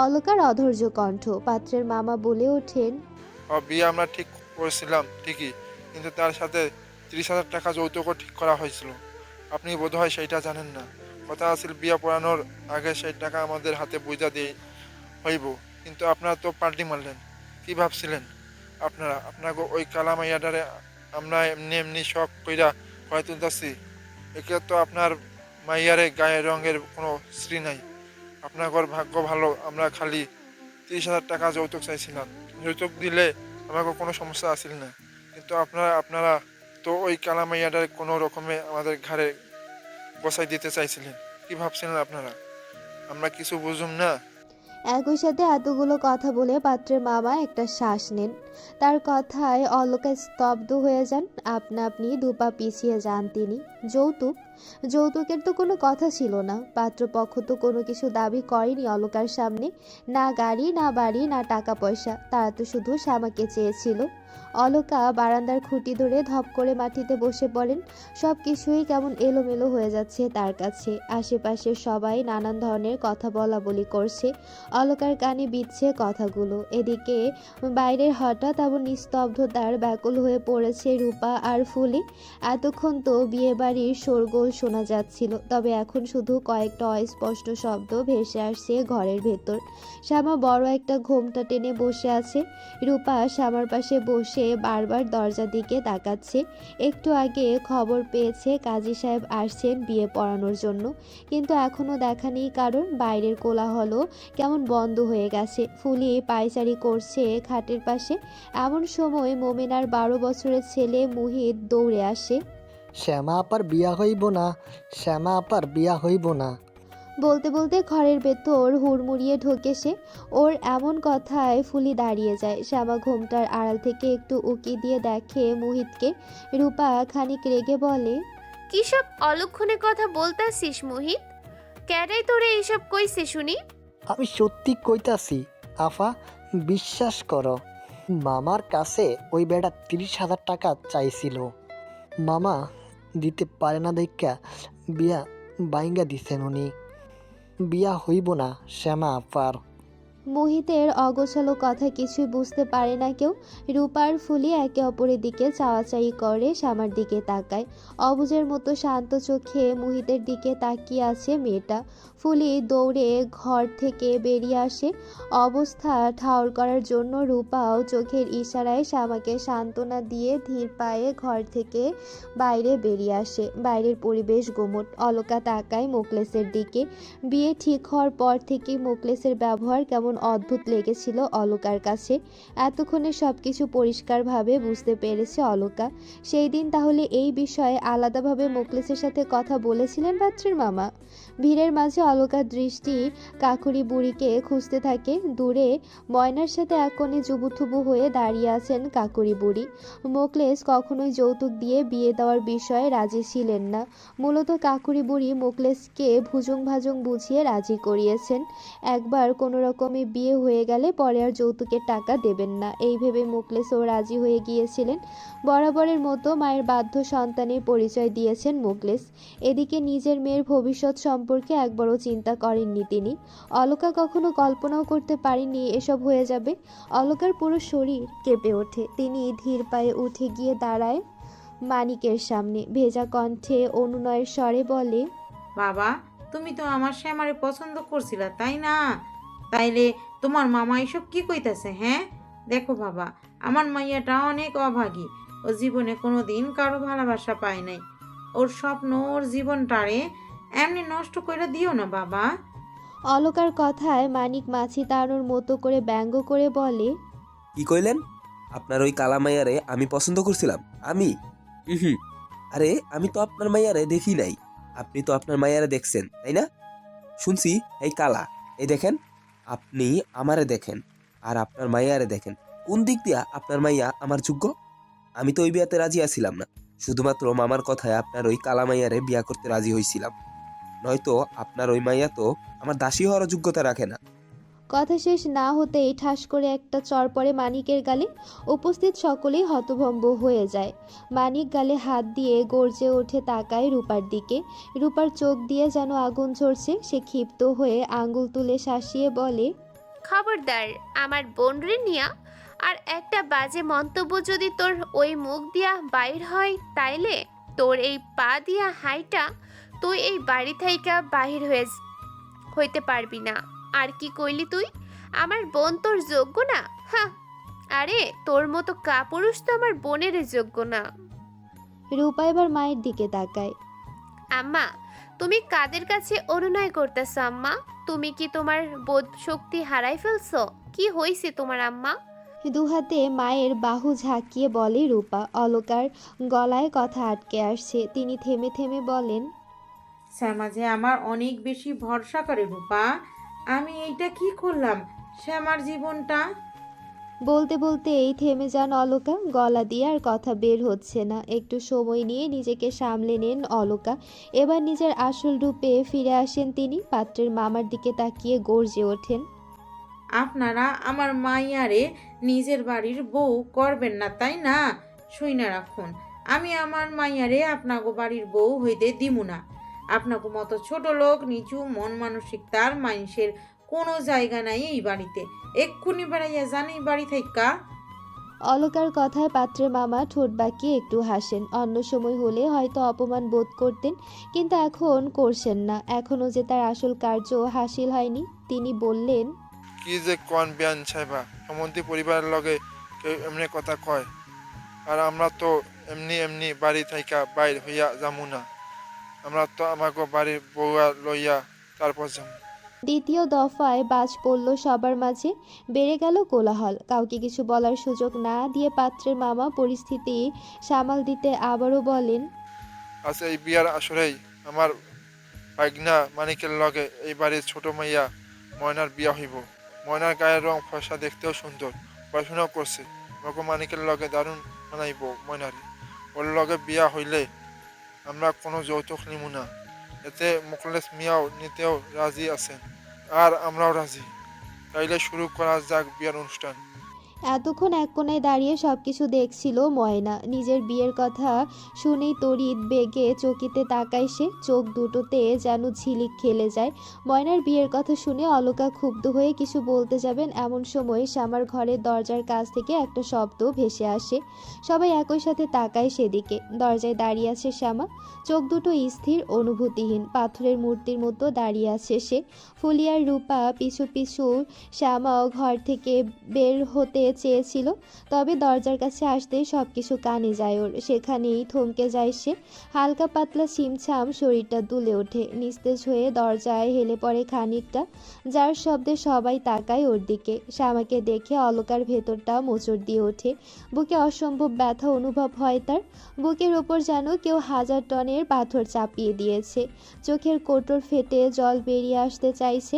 Walker অধৈর্য কণ্ঠ। পাত্রের মামা বলে ওঠেন, বিয়ে আমরা ঠিক করেছিলাম ঠিকই, কিন্তু তার সাথে 30,000 টাকা যৌতুকও ঠিক করা হয়েছিল। আপনি বোধহয় সেইটা জানেন না। কথা আছিল বিয়ে পড়ানোর আগে সেই টাকা আমাদের হাতে বুঝা দিয়ে হইব, কিন্তু আপনারা তো পাল্টি মারলেন। কি ভাবছিলেন আপনারা আপনাকে ওই কালা মাইয়াডারে আমরা এমনি এমনি শখ কইরা হয় তুলতাছি? একে তো আপনার মাইয়ারে গায়ের রঙের কোনো শ্রী নাই। আপনার ভাগ্য ভালো, আমরা খালি 30,000 টাকা যৌতুক চাইছিলাম। যৌতুক দিলে আমাকে কোনো সমস্যা আসিল না, কিন্তু আপনারা তো ওই কালা মাইয়াটার কোনো রকমে আমাদের ঘাড়ে বসাই দিতে চাইছিলেন। কি ভাবছিলেন আপনারা আমরা কিছু বুঝুম না? একই সাথে এতগুলো কথা বলে পাত্রের মামা একটা শ্বাস নেন। তার কথায় অলকা স্তব্ধ হয়ে যান। আপনা আপনি দুপা পিছিয়ে যান তিনি। যৌতুক যৌতুকের তো কোনো কথা ছিল না। পাত্রপক্ষ তো কোনো কিছু দাবি করেনি অলকার সামনে। না গাড়ি, না বাড়ি, না টাকা পয়সা। তারা তো শুধু শ্যামাকে চেয়েছিল। অলকা বারান্দার খুঁটি ধরে ধপ করে মাটিতে বসে পড়েন। সব কিছুই কেমন এলোমেলো হয়ে যাচ্ছে তার কাছে। আশেপাশে সবাই নানান ধরনের কথা বলা বলি করছে। অলকার কানে বিচ্ছে কথাগুলো। এদিকে বাইরের হঠাৎ এমন নিস্তব্ধতার ব্যাকুল হয়ে পড়েছে রূপা আর ফুলি। এতক্ষণ তো বিয়ে বাড়ির শোরগোল শোনা যাচ্ছিল, তবে এখন শুধু কয়েকটা অস্পষ্ট শব্দ ভেসে আসছে ঘরের ভেতর। শ্যামা বড় একটা ঘোমটা টেনে বসে আছে। রূপা শ্যামার পাশে বসে বারবার দরজার দিকে তাকাচ্ছে। একটু আগে খবর পেয়েছে কাজী সাহেব আসছেন বিয়ে পড়ানোর জন্য, কিন্তু এখনো দেখা নেই কারণ। বাইরের কোলাহল কেমন বন্ধ হয়ে গেছে। ফুলি পায়চারি করছে খাটের পাশে। এমন সময় মোমেনার 12 বছরের ছেলে মুহিত দৌড়ে আসে। শ্যামা আপার বিয়া হইব না, শ্যামা আপার বিয়া হইব না। বলতে বলতে ঘরের ভেতর হুড়মুড়িয়ে ঢোকে সে। ওর এমন কথায় ফুলি দাঁড়িয়ে যায়। শ্যামা ঘোমটার আড়াল থেকে একটু উকি দিয়ে দেখে মুহিতকে। রূপা খানিক রেগে বলে, কিসব অলক্ষণে কথা বলতাছিস মোহিত? ক্যারাই তোরে এইসব কইছে শুনি? আমি সত্যি কইতাছি আফা, বিশ্বাস করো। মামার কাছে ওই বেটা 30,000 টাকা চাইছিল। মামা দিতে পারে না দেখা বিয়া বাইঙ্গা দিছেন উনি। বিয়া হইব না শ্যামা আপার। মোহিতের অগোছালো কথা কিছুই বুঝতে পারে না কেউ। রূপার ফুলি একে অপরের দিকে চাওয়াচাই করে, শ্যামার দিকে তাকায়। অবুঝের মতো শান্ত চোখে মোহিতের দিকে তাকিয়ে আছে মেয়েটা। ফুলি দৌড়ে ঘর থেকে বেরিয়ে আসে অবস্থা ঠাউর করার জন্য। রূপাও চোখের ইশারায় শ্যামাকে সান্ত্বনা দিয়ে ধীর পায়ে ঘর থেকে বাইরে বেরিয়ে আসে। বাইরের পরিবেশ গোমট। অলকা তাকায় মোকলেসের দিকে। বিয়ে ঠিক হওয়ার পর থেকেই মোকলেসের ব্যবহার কেমন অদ্ভুত লেগেছিল অলকার কাছে। এতক্ষণে সবকিছু পরিষ্কারভাবে বুঝতে পেরেছে অলকা। সেই দিন তাহলে এই বিষয়ে আলাদাভাবে মোকলেসের সাথে কথা বলেছিলেন পাত্রের মামা। ভিড়ের মাঝে অলকার দৃষ্টি কাকুরি বুড়িকে খুঁজতে থাকে। দূরে ময়নার সাথে এক কোণে জুবুথুবু হয়ে দাঁড়িয়ে আছেন কাকুরি বুড়ি। মোকলেস কখনোই যৌতুক দিয়ে বিয়ে দেওয়ার বিষয়ে রাজি ছিলেন না। মূলত কাকুরি বুড়ি মোকলেসকে ভুজুং ভাজুং বুঝিয়ে রাজি করিয়েছেন। একবার কোনো রকমে বিয়ে হয়ে গেলে পরে আর যৌতুকের টাকা দেবেন না, এই ভেবে মোকলেসও রাজি হয়ে গিয়েছিলেন। বরাবরের মতো মায়ের বাধ্য সন্তানের পরিচয় দিয়েছেন মোকলেস। এদিকে নিজের মেয়ের ভবিষ্যৎ সম্পর্কে একবারও চিন্তা করেননি তিনি। অলকা কখনো কল্পনাও করতে পারেননি এসব হয়ে যাবে। অলকার পুরো শরীর কেঁপে ওঠে। তিনি ধীর পায়ে উঠে গিয়ে দাঁড়ায় মানিকের সামনে। ভেজা কণ্ঠে অনুনয়ের স্বরে বলে, বাবা, তুমি তো আমার শ্যামারে পছন্দ করছিলা তাই না? তাইলে তোমার মামা এসব কি কইতাছে? হ্যাঁ, দেখো বাবা, আমার মাইয়াটা অনেক অভাগী। ও জীবনে কোনো দিন কারো ভালোবাসা পায় নাই। ওর স্বপ্ন, ওর জীবনটারে এমনি নষ্ট করে দিও না বাবা। অলকার কথায় মানিক মাছি তাড়ানোর মতো করে ব্যঙ্গ করে বলে, কি কইলেন? আপনার ওই কালা মাইয়ারে আমি পছন্দ করছিলাম? আমি? হুম। আরে আমি তো আপনার মাইয়ারে দেখি নাই। আপনি তো আপনার মাইয়ারে দেখছেন তাই না? শুনছি এই কালা। এই দেখেন, আপনি আমারে দেখেন আর আপনার মাইয়ারে দেখেন। কোন দিক দিয়া আপনার মাইয়া আমার যোগ্য? আমি তো ওই বিয়াতে রাজি আছিলাম না। শুধুমাত্র মামার কথায় আপনার ওই কালা মাইয়ারে বিয়া করতে রাজি হইছিলাম। নয়তো আপনার ওই মাইয়া তো আমার দাসী হওয়ার যোগ্যতা রাখে না। কথা শেষ না হতেই ঠাস করে একটা চড় পড়ে মানিকের গালে। উপস্থিত সকলেই হতভম্ব হয়ে যায়। মানিক গালে হাত দিয়ে গর্জে ওঠে, তাকায় রূপার দিকে। রূপার চোখ দিয়ে যেন আগুন ঝরছে। সে ক্ষিপ্ত হয়ে আঙ্গুল তুলে শাসিয়ে বলে, খবরদার আমার বোন রে নিয়া আর একটা বাজে মন্তব্য যদি তোর ওই মুখ দিয়া বাইর হয়, তাইলে তোর এই পা দিয়া হাইটা তুই এই বাড়ি থাইকা বাহির হইতে পারবি না। আর কি কইলি তুই? আমার বোন তোর যোগ্য না? হ্যাঁ, আরে তোর মতো কাপুরুষ তো আমার বোনের যোগ্য না। রূপা এবার মায়ের দিকে তাকায়। আম্মা, তুমি কাদের কাছে অনুনয় করতেছো আম্মা? তুমি কি তোমার বোধ শক্তি হারাই ফেলছো? কি হইছে তোমার আম্মা? দুহাতে মায়ের বাহু ঝাঁকিয়ে বলে রূপা। অলকার গলায় কথা আটকে আসছে। তিনি থেমে থেমে বলেন, শ্যামা যে আমার অনেক বেশি ভরসা করে রূপা। আমি এইটা কি করলাম শ্যামার জীবনটা? বলতে বলতে এই থেমে যান অলকা। গলা দিয়ে আর কথা বের হচ্ছে না। একটু সময় নিয়ে নিজেকে সামলে নেন অলকা। এবার নিজের আসল রূপে ফিরে আসেন তিনি। পাত্রের মামার দিকে তাকিয়ে গর্জে ওঠেন, আপনারা আমার মাইয়ারে নিজের বাড়ির বউ করবেন না, তাই না? শুইনা রাখুন, আমি আমার মাইয়ারে আপনাগো বাড়ির বউ হইতে দিমু না। আপনাগো মতো ছোট লোক, নিচু মন মানসিকতার মানুষের কোনো জায়গা নাই এই বাড়িতে। এক্ষুনি বেড়াইয়া যান এই বাড়ি থাইকা। অলকার কথায় পাত্রের মামা ঠোঁট বাঁকিয়ে একটু হাসেন। অন্য সময় হলে হয়তো অপমান বোধ করতেন, কিন্তু এখন করছেন না। এখনও যে তার আসল কার্য হাসিল হয়নি। তিনি বললেন, কি যে কন বিয়ান সাহেবা, সমন্তি পরিবারের লগে কেউ এমনি কথা কয়? আর আমরা তো এমনি এমনি বাড়ি থাইকা বাইর হইয়া যামু না। আমরা তো আমাকে বাড়ির বউয়া লইয়া তারপর যামু। দ্বিতীয় দফায় বাজ পড়ল সবার মাঝে। বেড়ে গেল কোলাহল। কাউকে কিছু বলার সুযোগ না দিয়ে পাত্রের মামা পরিস্থিতি সামাল দিতে আবারও বলেন, আজ এই বিয়ার আসরেই আমার ভাগনা মানিকের লগে এই বাড়ির ছোট মাইয়া ময়নার বিয়া হইব। ময়নার গায়ের রং ফর্সা, দেখতেও সুন্দর, পড়াশোনাও করছে। আমাকে মানিকের লগে দারুণ মানাইব ময়নারে। ওর লগে বিয়া হইলে আমরা কোনো যৌতুক নিব না। এতে মুখলেস মিয়াও নিতেও রাজি আছেন, আর আমরাও রাজি। তাইলে শুরু করা যাক বিয়ার অনুষ্ঠান। এতক্ষণ এক কোণায় দাঁড়িয়ে সবকিছু দেখছিল ময়না। নিজের বিয়ের কথা শুনেই তড়িৎ বেগে চকিতে তাকায় সে। চোখ দুটোতে যেন ঝিলিক খেলে যায়। ময়নার বিয়ের কথা শুনে অলকা ক্ষুব্ধ হয়ে কিছু বলতে যাবেন, এমন সময় শ্যামার ঘরের দরজার কাছ থেকে একটা শব্দ ভেসে আসে। সবাই একই সাথে তাকায় সেদিকে। দরজায় দাঁড়িয়ে আছে শ্যামা, চোখ দুটো স্থির, অনুভূতিহীন, পাথরের মূর্তির মতো দাঁড়িয়ে আছে সে। ফুলিয়ার রূপা পিছু পিছু শ্যামাও ঘর থেকে বের হতে চেয়েছিল, তবে দরজার কাছে আসতেই সবকিছু কানে যায় ওর। সেখানেই থমকে যায় সে। হালকা পাতলা ছিমছাম শরীরটা দুলে ওঠে, নিস্তেজ হয়ে দরজায় হেলে পড়ে খানিকটা, যার শব্দে সবাই তাকায় ওর দিকে। শ্যামাকে দেখে অলকার ভেতরটা মোচড় দিয়ে ওঠে। বুকে অসম্ভব ব্যথা অনুভব হয় তার। বুকের ওপর যেন কেউ 1000 টনের পাথর চাপিয়ে দিয়েছে। চোখের কোটর ফেটে জল বেরিয়ে আসতে চাইছে।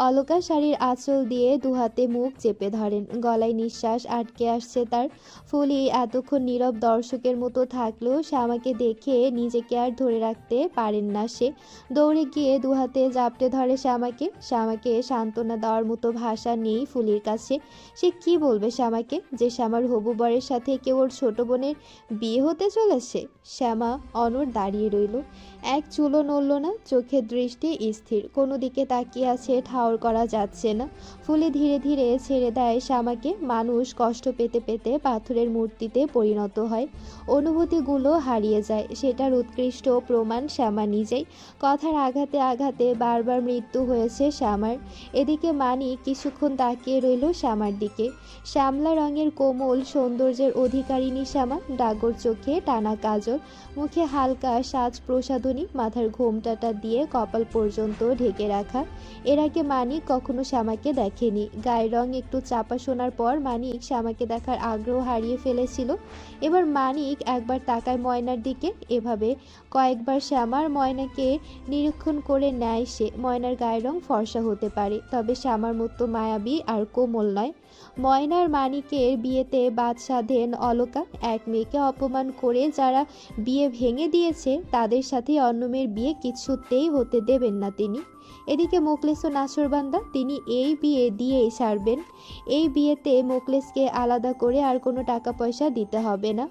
অলকা শাড়ির আঁচল দিয়ে দুহাতে মুখ চেপে ধরেন। গলায় নিঃশ্বাস আটকে আসছে তার। ফুলি এতক্ষণ নীরব দর্শকের মতো থাকলেও শ্যামাকে দেখে নিজেকে আর ধরে রাখতে পারেন না সে। দৌড়ে গিয়ে দুহাতে জাপটে ধরে শ্যামাকে। শ্যামাকে সান্ত্বনা দেওয়ার মতো ভাষা নেই ফুলির কাছে। সে কি বলবে শ্যামাকে, যে শ্যামার হবু বরের সাথে কেউ ওর ছোট বোনের বিয়ে হতে চলেছে? শ্যামা অনড় দাঁড়িয়ে রইল, এক চুলও নড়ল না, চোখের দৃষ্টি স্থির, কোনো দিকে তাকিয়ে আছে, ঠাউর করা যাচ্ছে না। ফুলি ধীরে ধীরে ছেড়ে দেয় শ্যামাকে। মানুষ কষ্ট পেতে পেতে পাথরের মূর্তিতে পরিণত হয়, অনুভূতিগুলো হারিয়ে যায়। সেটার উৎকৃষ্ট প্রমাণ শ্যামা নিজেই। কথার আঘাতে আঘাতে বারবার মৃত্যু হয়েছে শ্যামার। এদিকে মানি কিছুক্ষণ তাকিয়ে রইল শ্যামার দিকে। শ্যামলা রঙের কোমল সৌন্দর্যের অধিকারিণী শ্যামা, ডাগর চোখে টানা কাজল, মুখে হালকা সাজ প্রসাধনী, মাথার ঘোমটাটা দিয়ে কপাল পর্যন্ত ঢেকে রাখা। এর আগে মানিক কখনো শ্যামাকে দেখেনি। গায়ের রং একটু চাপা শোনার পর মানিক শ্যামাকে দেখার আগ্রহ হারিয়ে ফেলেছিল। এবার মানিক একবার তাকায় ময়নার দিকে। এভাবে কয়েকবার শ্যামার ময়নাকে নিরীক্ষণ করে নেয় সে। ময়নার গায়ের রং ফর্সা হতে পারে, তবে শ্যামার মতো মায়াবী আর কোমল নয়। ময়নার মানিকের বিয়েতে বাদ সাধেন অলকা। এক মেয়েকে অপমান করে যারা বিয়ে ভেঙে দিয়েছে, তাদের সাথে অন্য মেয়ের বিয়ে কিছুতেই হতে দেবেন না তিনি। এদিকে মোকলেস ও নাছরবান্দা, তিনি এই বিয়ে দিয়েই ছাড়বেন। এই বিয়েতে মোকলেসকে আলাদা করে আর কোনো টাকা পয়সা দিতে হবে না।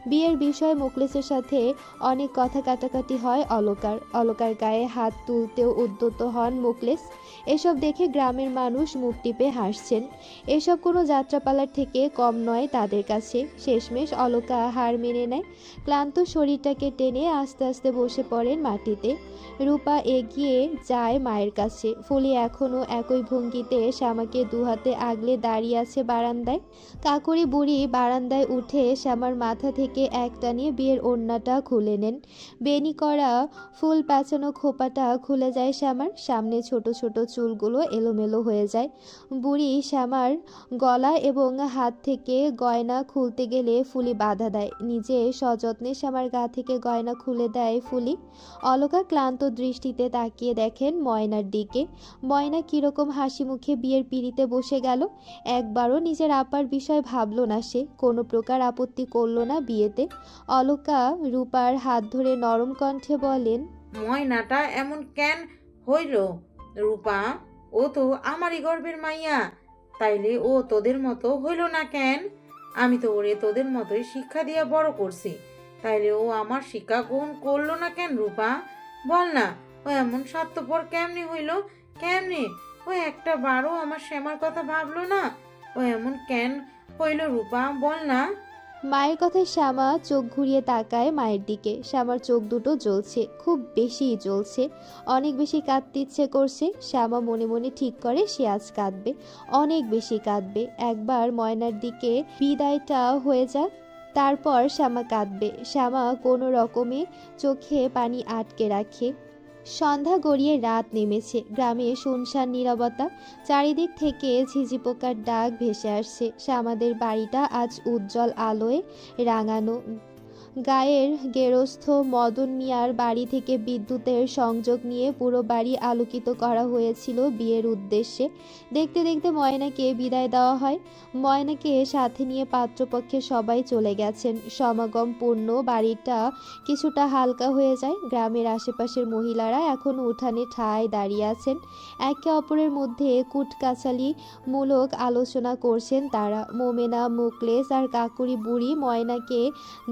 বিয়ের বিষয়ে মোকলেসের সাথে অনেক কথা কাটাকাটি হয় অলকার। অলকার গায়ে হাত তুলতেও উদ্যত হন মোকলেস। এসব দেখে গ্রামের মানুষ মুখ টিপে হাসছেন। এসব কোনো যাত্রাপালার থেকে কম নয় তাদের কাছে। শেষমেশ অলকা হার মেনে নেয়। ক্লান্ত শরীরটাকে টেনে আস্তে আস্তে বসে পড়েন মাটিতে। রূপা এগিয়ে যায় মায়ের কাছে। ফুলি এখনও একই ভঙ্গিতে শ্যামাকে দুহাতে আগলে দাঁড়িয়ে আছে বারান্দায়। কাকুরি বুড়ি বারান্দায় উঠে শ্যামার মাথা থেকে এক টানিয়ে বিয়ের ওড়নাটা খুলে নেন। বেনি করা ফুল প্যাঁচানো খোপাটা খুলে যায় শ্যামার। সামনে ছোট ছোট চুলগুলো এলোমেলো হয়ে যায়। বুড়ি শ্যামার গলা এবং হাত থেকে গয়না খুলতে গেলে ফুলি বাধা দেয়। নিজে সযত্নে শ্যামার গা থেকে গয়না খুলে দেয় ফুলি। অলকা ক্লান্ত দৃষ্টিতে তাকিয়ে দেখেন ময়নার দিকে। ময়না কিরকম হাসি মুখে বিয়ের পিঁড়িতে বসে গেল। একবারও নিজের আপার বিষয় ভাবল না সে, কোনো প্রকার আপত্তি করল না বিয়েতে। অলকা রূপার হাত ধরে নরম কণ্ঠে বলেন, ময়নাটা এমন কেন হইল রূপা? ও তো আমারই গর্ভের মাইয়া, তাইলে ও তোদের মতো হইল না কেন? আমি তো ওরে তোদের মতোই শিক্ষা দিয়ে বড় করছি, তাইলে ও আমার শিক্ষা গ্রহণ করলো না কেন রূপা? বল না, ও এমন স্বার্থপর কেমনি হইল? কেমনি ও একটা বারও আমার শ্যামার কথা ভাবলো না? ও এমন কেন হইল রূপা, বল না। মায়ের কথায় শ্যামা চোখ ঘুরিয়ে তাকায় মায়ের দিকে। শ্যামার চোখ দুটো জ্বলছে, খুব বেশিই জ্বলছে। অনেক বেশি কাঁদতে ইচ্ছে করছে। শ্যামা মনে মনে ঠিক করে সে আজ কাঁদবে, অনেক বেশি কাঁদবে। একবার ময়নার দিকে বিদায়টা হয়ে যাক, তারপর শ্যামা কাঁদবে। শ্যামা কোনো রকমে চোখে পানি আটকে রাখে। সন্ধ্যা গড়িয়ে রাত নেমেছে। গ্রামে শুনশান নীরবতা। চারিদিক থেকে ঝিঝি পোকার ডাক ভেসে আসছে। শ্যামাদের বাড়িটা আজ উজ্জ্বল আলোয় রাঙানো। গায়ের গেরস্থ মদন মিয়ার বাড়ি থেকে বিদ্যুতের সংযোগ নিয়ে পুরো বাড়ি আলোকিত করা হয়েছিল বিয়ের উদ্দেশ্যে। দেখতে দেখতে ময়নাকে বিদায় দেওয়া হয়। ময়নাকে সাথে নিয়ে পাত্রপক্ষে সবাই চলে গেছেন। সমাগম পূর্ণ বাড়িটা কিছুটা হালকা হয়ে যায়। গ্রামের আশেপাশের মহিলারা এখনও উঠানে ঠায় দাঁড়িয়ে আছেন। একে অপরের মধ্যে কুটকাচালি মূলক আলোচনা করছেন তারা। মোমেনা, মুকলেস আর কাকুরি বুড়ি ময়নাকে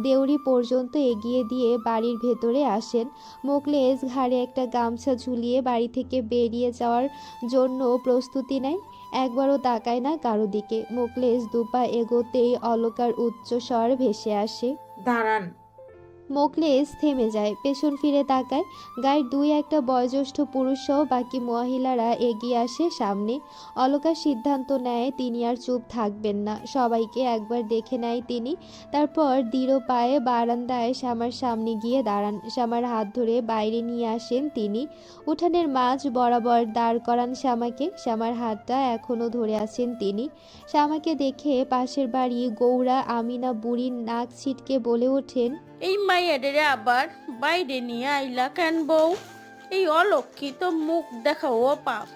দেউরি পর্যন্ত এগিয়ে দিয়ে বাড়ির ভেতরে আসেন। মোকলেস ঘাড়ে একটা গামছা ঝুলিয়ে বাড়ি থেকে বেরিয়ে যাওয়ার জন্য প্রস্তুতি নেয়। একবারও তাকায় না কারো দিকে। মোকলেস দুপা এগোতেই অলকার উচ্চস্বর ভেসে আসে। দাঁড়ান। মোকলেস থেমে যায়, পেছন ফিরে তাকায়। গায়ের দুই একটা বয়োজ্যেষ্ঠ পুরুষ সহ বাকি মহিলারা এগিয়ে আসে সামনে। অলকা সিদ্ধান্ত নেয় তিনি আর চুপ থাকবেন না। সবাইকে একবার দেখে নেয় তিনি। তারপর দৃঢ় পায়ে বারান্দায় শ্যামার সামনে গিয়ে দাঁড়ান। শ্যামার হাত ধরে বাইরে নিয়ে আসেন তিনি। উঠানের মাঝ বরাবর দাঁড় করান শ্যামাকে। শ্যামার হাতটা এখনও ধরে আছেন তিনি। শ্যামাকে দেখে পাশের বাড়ি গৌরা আমিনা বুড়ির নাক ছিটকে বলে ওঠেন, এই মাইয়াদের আবার বাইরে নিয়ে আইলা কেন বউ? এই অলক্ষিত মুখ দেখাও পাপ।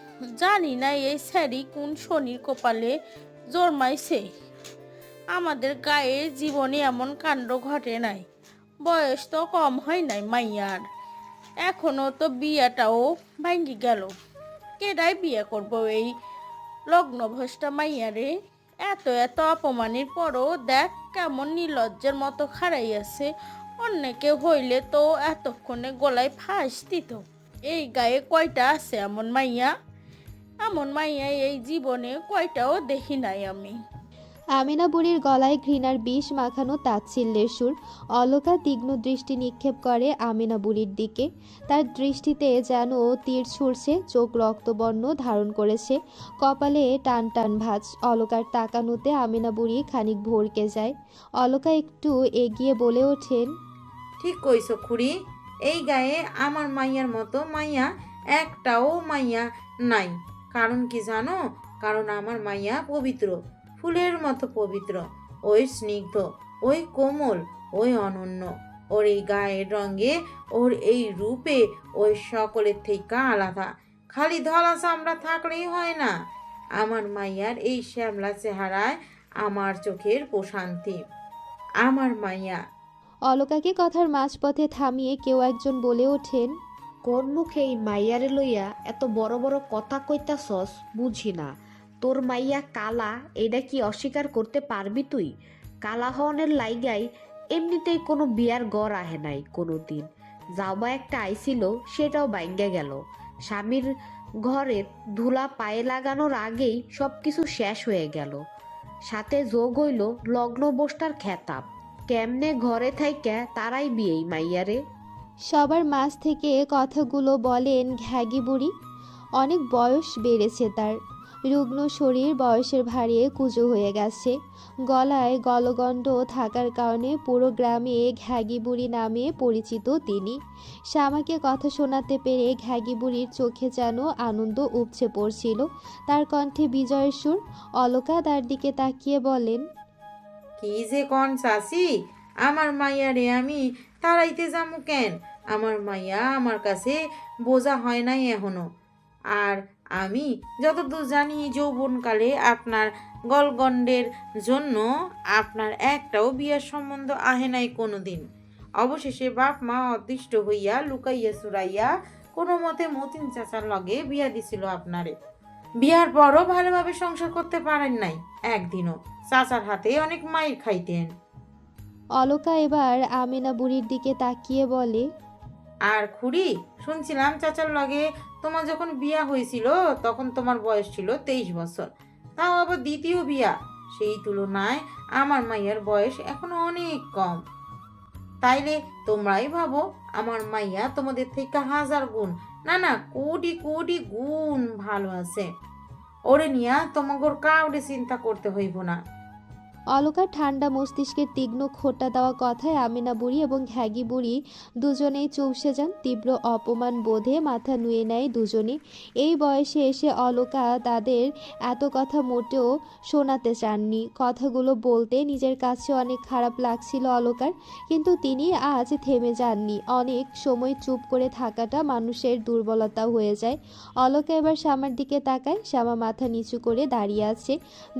জানি না এই স্যারি কোন শনির কপালে জন্মাইছে। আমাদের গায়ে জীবনে এমন কাণ্ড ঘটে নাই। বয়স তো কম হয় নাই মাইয়ার, এখনো তো বিয়াটাও ভাঙ্গি গেল। কেডাই বিয়ে করবো এই লগ্নভ্রষ্টা মাইয়ারে? এত এত অপমানের পরও দেখ কেমন নির্লজ্জের মতো খাড়াই আছে। অন্য কেউ হইলে তো এতক্ষণে গলায় ফাঁস দিত। এই গায়ে কয়টা আছে এমন মাইয়া? এমন মাইয়া এই জীবনে কয়টাও দেখি নাই আমি। আমিনা বুড়ির গলায় ঘৃণার বিষ মাখানো তাচ্ছিল্যের সুর। অলকা তীক্ষ্ণ দৃষ্টি নিক্ষেপ করে আমিনা বুড়ির দিকে। তার দৃষ্টিতে যেন তীর ছুঁড়ছে। চোখ রক্তবর্ণ ধারণ করেছে, কপালে টান টান ভাঁজ। অলকার তাকানোতে আমিনা বুড়ি খানিক ভড়কে যায়। অলকা একটু এগিয়ে বলে ওঠেন, ঠিক কইছো খুড়ি, এই গায়ে আমার মাইয়ার মতো মাইয়া একটাও মাইয়া নাই। কারণ কি জানো? কারণ আমার মাইয়া পবিত্র, ফুলের মতো পবিত্র। ওই স্নিগ্ধ, ওই কোমল, ওই অনন্য। ওর এই গায়ের রঙে, ওর এই রূপে, ওই সকলের থেকে আলাদা। খালি ধলা চামড়া থাকলেই হয় না। আমার মাইয়ার এই শ্যামলা চেহারায় আমার চোখের প্রশান্তি। আমার মাইয়া। অলকাকে কথার মাঝপথে থামিয়ে কেউ একজন বলে ওঠেন, কোন মুখে এই মাইয়ারে লইয়া এত বড় বড় কথা কইতাছস বুঝি না। তোর মাইয়া কালা, এটা কি অস্বীকার করতে পারবি তুই? কালা হওয়ানের লাইগাই এমনিতেই কোনো বিয়ার গড় আহে নাই কোনো দিন। যাওবা একটা আইছিল, সেটাও বাইঙ্গা গেল। স্বামীর ঘরের ধুলা পায়ে লাগানোর আগেই সব কিছু শেষ হয়ে গেল। সাথে যোগ হইল লগ্ন বসটার খেতাব। কেমনে ঘরে থাইকা তারাই বিয়েই মাইয়ারে। সবার মাঝ থেকে কথাগুলো বলেন ঘ্যাগি বুড়ি। অনেক বয়স বেড়েছে তার, রুগ্ন শরীর বয়সের ভারে কুঁজো হয়ে গেছে। গলায় গলগণ্ড থাকার কারণে পুরো গ্রামে ঘ্যাগি বুড়ি নামে পরিচিত তিনি। শ্যামাকে কথা শোনাতে পেরে ঘ্যাগি বুড়ির চোখে যেন আনন্দ উপচে পড়ছিল, তার কণ্ঠে বিজয়ের সুর। অলকা তার দিকে তাকিয়ে বলেন, কি যে কন চাচি, আমার মাইয়ারে আমি তাড়াইতে যামু কেন? আমার মাইয়া আমার কাছে বোঝা হয় নাই এখনো। আর আমি যতদূর জানি যৌবনকালে আপনার গলগণ্ডের জন্য আপনার একটাও বিয়ার সম্বন্ধ আহে নাই কোনো দিন। অবশেষে বাপ মা অদৃষ্ট হইয়া লুকাইয়া চুরাইয়া কোনো মতে মতিন চাচার লগে বিয়া দিছিল আপনারে। বিয়ার পরও ভালোভাবে সংসার করতে পারেন নাই একদিনও। চাচার হাতে অনেক মাইর খাইতেন। অলকা এবার আমিনা বুড়ির দিকে তাকিয়ে বলে, আর খুড়ি, শুনছিলাম চাচার লগে তোমার যখন বিয়া হয়েছিল তখন তোমার বয়স ছিল 23 বছর, তাও আবার দ্বিতীয় বিয়া। সেই তুলনায় আমার মাইয়ার বয়স এখনো অনেক কম। তাইলে তোমরাই ভাবো আমার মাইয়া তোমাদের থেকে 1000 গুণ, না না কোটি কোটি গুণ ভালো আছে। ওরে নিয়া তোমাগোর কাউরে চিন্তা করতে হইব না। অলকার ঠান্ডা মস্তিষ্কের তীক্ষ্ণ খোঁটা দেওয়া কথায় আমিনা বুড়ি এবং ঘ্যাগি বুড়ি দুজনেই চুপসে যান। তীব্র অপমান বোধে মাথা নুয়ে নেয় দুজনে। এই বয়সে এসে অলকা তাদের এত কথা মোটেও শোনাতে চাননি। কথাগুলো বলতে নিজের কাছে অনেক খারাপ লাগছিল অলকার, কিন্তু তিনি আজ থেমে যাননি। অনেক সময় চুপ করে থাকাটা মানুষের দুর্বলতা হয়ে যায়। অলকা এবার শ্যামার দিকে তাকায়। শ্যামা মাথা নিচু করে দাঁড়িয়ে আছে,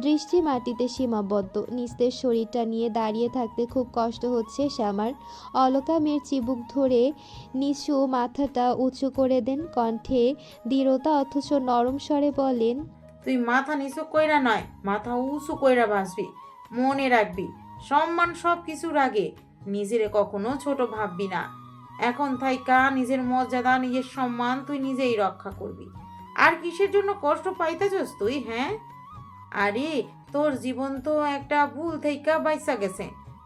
দৃষ্টি মাটিতে সীমাবদ্ধ। নিস্তেজ শরীরটা নিয়ে দাঁড়িয়ে থাকতে খুব কষ্ট হচ্ছে শ্যামার। অলকা মেয়ের চিবুক ধরে নিচু মাথাটা উঁচু করে দেন, কণ্ঠে দৃঢ়তা অথচ নরম স্বরে বলেন, তুই মাথা নিচু কইরা নয়, মাথা উঁচু কইরা বাঁচবি। মনে রাখবি, সম্মান সব কিছুর আগে। নিজেরে কখনো ছোট ভাববি না। এখন থাইকা নিজের মর্যাদা, নিজের সম্মান তুই নিজেই রক্ষা করবি। আর কিসের জন্য কষ্ট পাইতেছস তুই, হ্যাঁ? আরে তোর জীবন তো একটা ভুল থেইকা বাইসা গেছে।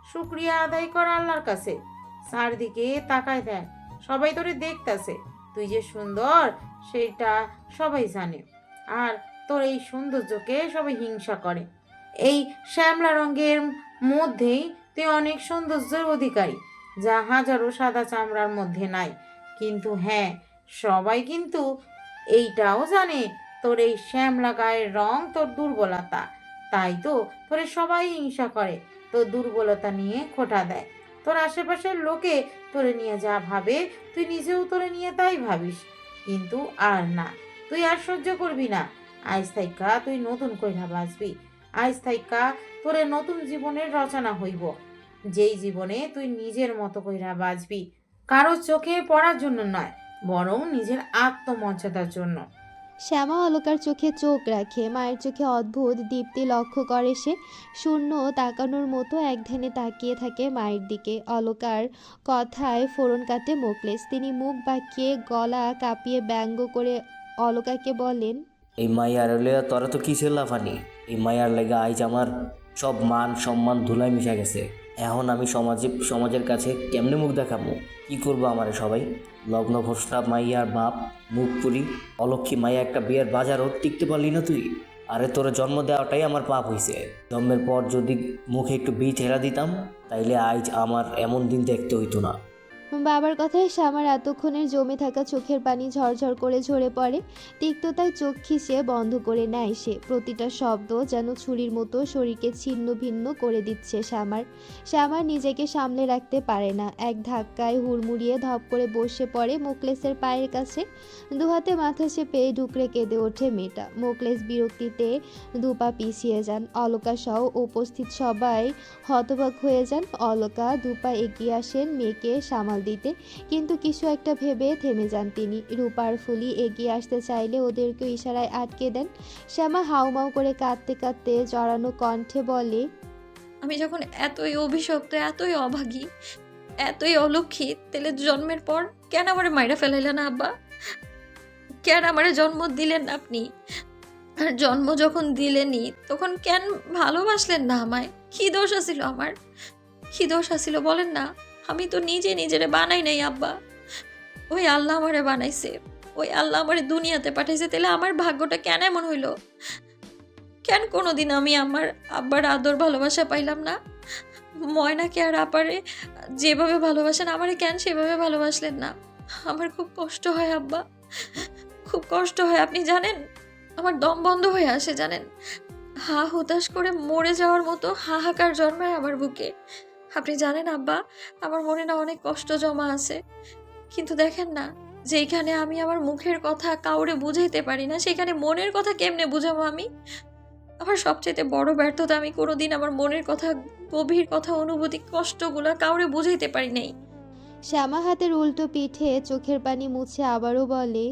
শুকরিয়া আদায় কর আল্লাহর কাছে। চারদিকে তাকায় দেখ, সবাই তোরে দেখতাছে। তুই যে সুন্দর সেটা সবাই জানে। আর তোর এই সৌন্দর্যকে সবাই হিংসা করে। এই শ্যামলা রঙের মধ্যেই তুই অনেক সৌন্দর্যের অধিকারী, যা হাজারো সাদা চামড়ার মধ্যে নাই। কিন্তু হ্যাঁ, সবাই কিন্তু এইটাও জানে তোর এই শ্যামলা গায়ের রং তোর দুর্বলতা। তাই তো তোরে সবাই হিংসা করে, তোর দুর্বলতা নিয়ে খোঁটা দেয়। তোর আশেপাশের লোকে তোরে নিয়ে যা ভাবে তুই নিজেও তোরে নিয়ে তাই ভাবিস। কিন্তু আর না, তুই আর সহ্য করবি না। আজ থাইকা তুই নতুন কইরা বাঁচবি। আজ থাইকা তোরে নতুন জীবনের রচনা হইব, যেই জীবনে তুই নিজের মতো কইরা বাঁচবি, কারো চোখে পড়ার জন্য নয়, বরং নিজের আত্মমর্যাদার জন্য। শ্যামা অলকার চোখে চোখ রাখে। মায়ের চোখে অদ্ভুত দীপ্তি লক্ষ্য করে সে। শূন্য তাকানোর মতো একধানে তাকিয়ে থাকে মায়ের দিকে। অলকার কথায় ফোড়ন কাটে মোকলেস। তিনি মুখ বাঁকিয়ে গলা কাঁপিয়ে ব্যঙ্গ করে অলকাকে বলেন, এই মাইয়ার লইয়া তোরা তো কিসের লাফানি? এই মাইয়ার লেগে আইজ আমার সব মান সম্মান ধুলাই মিশা গেছে। এখন আমি সমাজের কাছে কেমনে মুখ দেখাবো? কি করবো আমারে সবাই? লগ্ন ভ্রষ্টা মাইয়ার বাপ, মুখ পুরি, অলক্ষী মাইয়া একটা বিয়ের বাজারও টিকতে পারলি না তুই। আরে তোর জন্ম দেওয়াটাই আমার পাপ হয়েছে। জন্মের পর যদি মুখে একটু বীজ হেরা দিতাম, তাইলে আইজ আমার এমন দিন দেখতে হইতো না। বাবার কথায় শ্যামার এতক্ষণের জমে থাকা চোখের পানি ঝরঝর করে ঝরে পড়ে। তিক্ততায় চোখ খিসে বন্ধ করে নেয় সে। প্রতিটা শব্দ যেন ছুরির মতো শরীরকে ছিন্ন ভিন্ন করে দিচ্ছে শ্যামার নিজেকে সামলে রাখতে পারে না। এক ধাক্কায় হুড়মুড়িয়ে ধপ করে বসে পড়ে মোকলেসের পায়ের কাছে। দুহাতে মাথা চেপে ঢুকরে কেঁদে ওঠে মেয়েটা। মোকলেস বিরক্তিতে দুপা পিছিয়ে যান। অলকা সহ উপস্থিত সবাই হতবাক হয়ে যান। অলকা দুপা এগিয়ে আসেন মেয়েকে সামাল দিতে, কিন্তু কিছু একটা ভেবে থেমে যান তিনি। রূপার ফুলি এগিয়ে আসতে চাইলে ওদেরকে ইশারায় আটকে দেন। শ্যামা হাউমাউ করে কাঁদতে কাঁদতে জড়ানো কণ্ঠে বলে, আমি যখন এতই অভিশপ্ত, এতই অভাগী, এতই অলক্ষী, তাহলে জন্মের পর কেন আমার মাইরা ফেলাইলা না আব্বা? কেন আমারে জন্ম দিলেন না আপনি? আর জন্ম যখন দিলেনই তখন কেন ভালোবাসলেন না আমায়? কি দোষ আছিল আমার? কি দোষ আছিল বলেন না? আমি তো নিজে নিজেরে বানাই নাই আব্বা, ওই আল্লাহ আমারে বানাইছে, ওই আল্লাহ আমারে দুনিয়াতে পাঠাইছে। তাহলে আমার ভাগ্যটা কেন এমন হইল? কেন কোনোদিন আমি আমার আব্বার আদর ভালোবাসা পাইলাম না? ময়নাকে আর আপারে যেভাবে ভালোবাসেন আমারে কেন সেভাবে ভালোবাসলেন না? আমার খুব কষ্ট হয় আব্বা, খুব কষ্ট হয়। আপনি জানেন আমার দম বন্ধ হয়ে আসে, জানেন? হা হুতাশ করে মরে যাওয়ার মতো হাহাকার জন্মায় আমার বুকে। আপনি জানেন আব্বা, আমার মনে না অনেক কষ্ট জমা আছে, কিন্তু দেখেন না, যেইখানে আমি আমার মুখের কথা কাউরে বুঝাইতে পারি না, সেখানে মনের কথা কেমনে বুঝাবো আমি? আমার সবচেয়ে বড় ব্যর্থতা, আমি কোনোদিন আমার মনের কথা, গভীর কথা, অনুভূতি, কষ্টগুলা কাউরে বুঝাইতে পারি নাই। শ্যামা হাতের উল্টো পিঠে চোখের পানি মুছে আবারও বলে,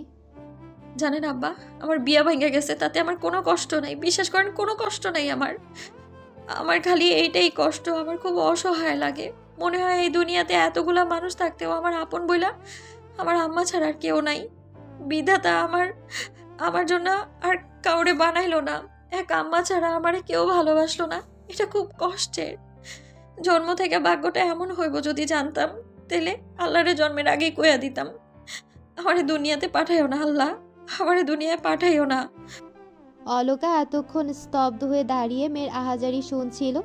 জানেন আব্বা, আমার বিয়া ভাঙা গেছে, তাতে আমার কোনো কষ্ট নাই, বিশ্বাস করেন কোনো কষ্ট নাই আমার। আমার খালি এইটাই কষ্ট, আমার খুব অসহায় লাগে। মনে হয় এই দুনিয়াতে এতগুলা মানুষ থাকতেও আমার আপন বইলা আমার আম্মা ছাড়া আর কেউ নাই। বিধাতা আমার জন্য আর কাউরে বানাইলো না, এক আম্মা ছাড়া আমারে কেউ ভালোবাসলো না। এটা খুব কষ্টের। জন্ম থেকে ভাগ্যটা এমন হইব যদি জানতাম, তাইলে আল্লাহরে জন্মের আগেই কইয়া দিতাম, আমারে দুনিয়াতে পাঠাইও না আল্লাহ, আমারে দুনিয়ায় পাঠাইও না। অলকা এতক্ষণ স্তব্ধ হয়ে দাঁড়িয়ে মেয়ের আহাজারি শুনছিল।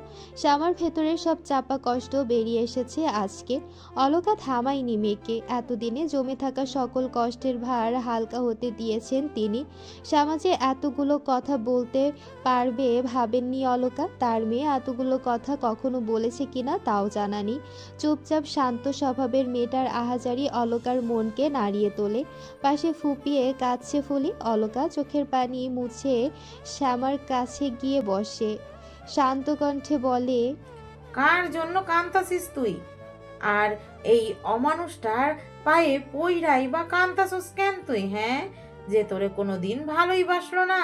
শ্যামার ভেতরের সব চাপা কষ্ট বেরিয়ে এসেছে আজকে। অলকা থামায়নি মেয়েকে, এতদিনে জমে থাকা সকল কষ্টের ভার হালকা হতে দিয়েছেন তিনি। শ্যামা যে এতগুলো কথা বলতে পারবে ভাবেননি অলকা। তার মেয়ে এতগুলো কথা কখনো বলেছে কিনা তাও জানা নেই। চুপচাপ শান্ত স্বভাবের মেয়েটার আহাজারি অলকার মনকে নাড়িয়ে তোলে। পাশে ফুপিয়ে কাঁদছে ফুলি। অলকা চোখের পানি মুছে শ্যামার কাছে গিয়ে বসে, শান্ত কণ্ঠে বলে, কার জন্য কান্তাছিস তুই? আর এই অমানুষটার পায়ে পইরাই বা কান্তাছিস কেন তুই? হ্যাঁ, যে তোরে কোনোদিন ভালোই বাসলো না,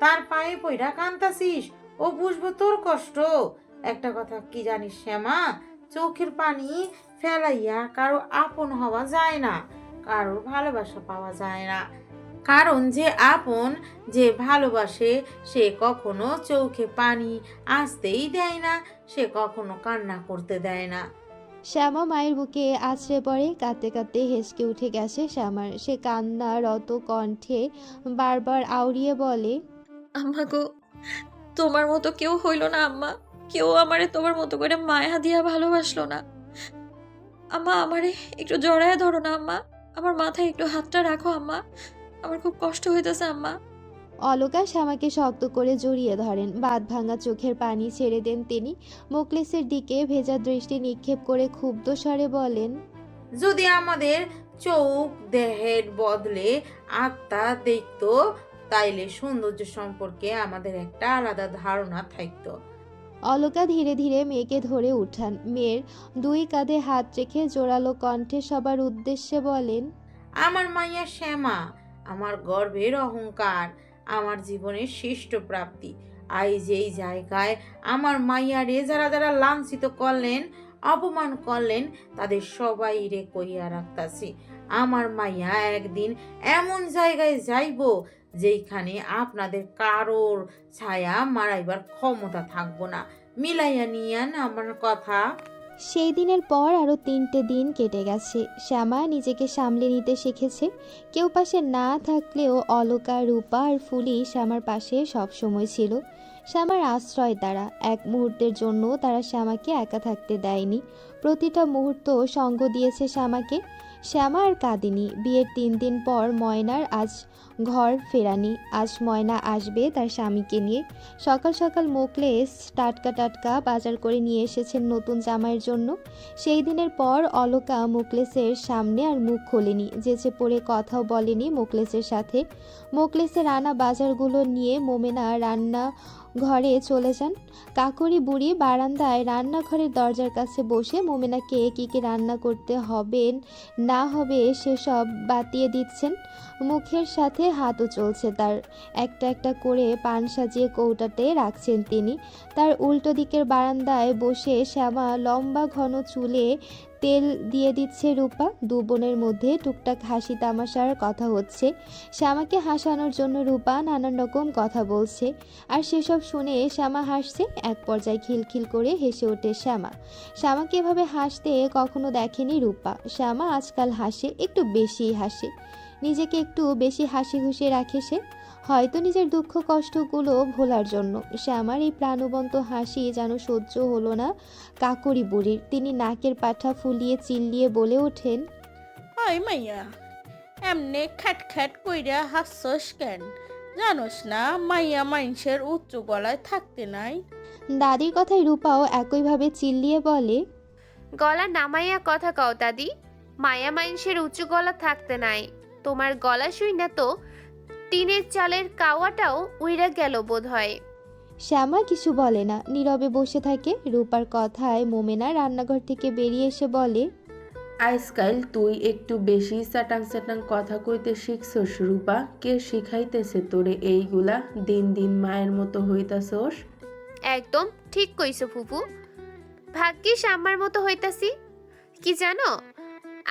তার পায়ে পইরা কান্তাছিস, ও বুঝবো তোর কষ্ট? একটা কথা কি জানিস শ্যামা, চোখের পানি ফেলাইয়া কারো আপন হওয়া যায় না, কারোর ভালোবাসা পাওয়া যায় না। কারণ যে আপন, যে ভালোবাসে, সে কখনো চোখে পানি আসতেই দেয় না, সে কখনো কান্না করতে দেয় না। শ্যামা মায়ের বুকে আছড়ে পড়ে। কাঁদতে কাঁদতে হেসকে উঠে গেছে শ্যামার। সে কান্নারত কণ্ঠে বারবার আউড়িয়ে বলে, আম্মা গো, তোমার মতো কেউ হইল না আম্মা, কেউ আমারে তোমার মতো করে মায়া দিয়া ভালোবাসলো না। আম্মা আমারে একটু জড়ায় ধরো না আম্মা, আমার মাথায় একটু হাতটা রাখো আম্মা, আমার খুব কষ্ট হইতেছে আম্মা। অলকা শ্যামাকে শক্ত করে জড়িয়ে ধরেন। বাঁধ ভাঙা চোখের পানি ছেড়ে দেন তিনি। মোকলেসের দিকে ভেজা দৃষ্টি নিক্ষেপ করে ক্ষুব্ধ স্বরে বলেন, যদি আমাদের চোখ দেহের বদলে আত্মা দেখতো, তাইলে সৌন্দর্য সম্পর্কে আমাদের একটা আলাদা ধারণা থাকতো। অলকা ধীরে ধীরে মেয়েকে ধরে উঠান। মেয়ের দুই কাঁধে হাত রেখে জোরালো কণ্ঠে সবার উদ্দেশ্যে বলেন, আমার মাইয়া শ্যামা আমার গর্বের অহংকার, আমার জীবনের শ্রেষ্ঠ প্রাপ্তি। আজ এই জায়গায় আমার মাইয়ারে যারা যারা লাঞ্ছিত করলেন, অপমান করলেন, তাদের সবাই রে কইয়া রাখতাছি, আমার মাইয়া একদিন এমন জায়গায় যাইব যেখানে আপনাদের কারোর ছায়া মারাইবার ক্ষমতা থাকবো না। মিলাইয়া নিয়ান আমার কথা। সেই দিনের পর আরও 3টে দিন কেটে গেছে। শ্যামা নিজেকে সামলে নিতে শিখেছে। কেউ পাশে না থাকলেও অলকা, রূপা আর ফুলি শ্যামার পাশে সব সময় ছিল। শ্যামার আশ্রয় তারা। এক মুহূর্তের জন্য তারা শ্যামাকে একা থাকতে দেয়নি। প্রতিটা মুহূর্ত সঙ্গ দিয়েছে শ্যামাকে। শ্যামা আর কাঁদেনি। বিয়ের 3 দিন পর ময়নার আজ ঘর ফেরানি। আজ ময়না আসবে তার স্বামীকে নিয়ে। সকাল সকাল মোকলেস টাটকা টাটকা বাজার করে নিয়ে এসেছেন নতুন জামাইয়ের জন্য। সেই দিনের পর অলকা মোকলেসের সামনে আর মুখ খোলেনি, যেচে পড়ে কথাও বলেনি মোকলেসের সাথে। মোকলেসের আনা বাজারগুলো নিয়ে মোমেনা রান্না ঘরে চলে যান। কাকুরি বুড়ি বারান্দায় রান্নাঘরের দরজার কাছে বসে মোমেনাকে কী কী রান্না করতে হবে না হবে সেসব বাতিয়ে দিচ্ছেন। মুখের সাথে ধরে হাতও চলছে তার। একটা একটা করে পান সাজিয়ে কৌটাতে রাখছেন তিনি। তার উল্টো দিকের বারান্দায় বসে শ্যামা লম্বা ঘন চুলে তেল দিয়ে দিচ্ছে রূপা। দু বোনের মধ্যে টুকটাক হাসি তামাশার কথা হচ্ছে। শ্যামাকে হাসানোর জন্য রূপা নানান রকম কথা বলছে, আর সেসব শুনে শ্যামা হাসছে। এক পর্যায়ে খিলখিল করে হেসে ওঠে শ্যামা। শ্যামাকে এভাবে হাসতে কখনো দেখেনি রূপা। শ্যামা আজকাল হাসে, একটু বেশিই হাসে। নিজেকে একটু বেশি হাসি খুশি রাখে সে, হয়তো নিজের দুঃখ কষ্টগুলো ভোলার জন্য। শ্যামার এই প্রাণবন্ত হাসি যেন সহ্য হলো না কাকুরি বুড়ির। তিনি নাকের পাঠা ফুলিয়ে চিল্লিয়ে বলে ওঠেন, ওই মাইয়া, এমনে খ্যাট খ্যাট কইরা হাসছস কেন? জানোস না মাইয়া মানুষের উচ্চ গলায় থাকতে নাই? দাদির কথায় রূপাও একইভাবে চিল্লিয়ে বলে, গলা নামাইয়া কথা কও দাদি। মায়া মাইনসের উঁচু গলা থাকতে নাই। তোমার গলা শুই না তো টিনের চালের কাওয়াটাও উইরা গেল বোধ হয়। শ্যামা কিছু বলে না, নীরবে বসে থাকে। রূপার কথায় মোমেনা রান্নাঘর থেকে বেরিয়ে এসে বলে, আজকাল তুই একটু বেশি স্যাটাং স্যাটাং কথা কইতে শিখছস রূপা। কে শিখাইতেছে তোরে এইগুলা? দিন দিন মায়ের মতো হইতাছস। একদম ঠিক কইছো ফুপু। ভাগ্যিস আম্মার মতো হইতাছি। কি জানো,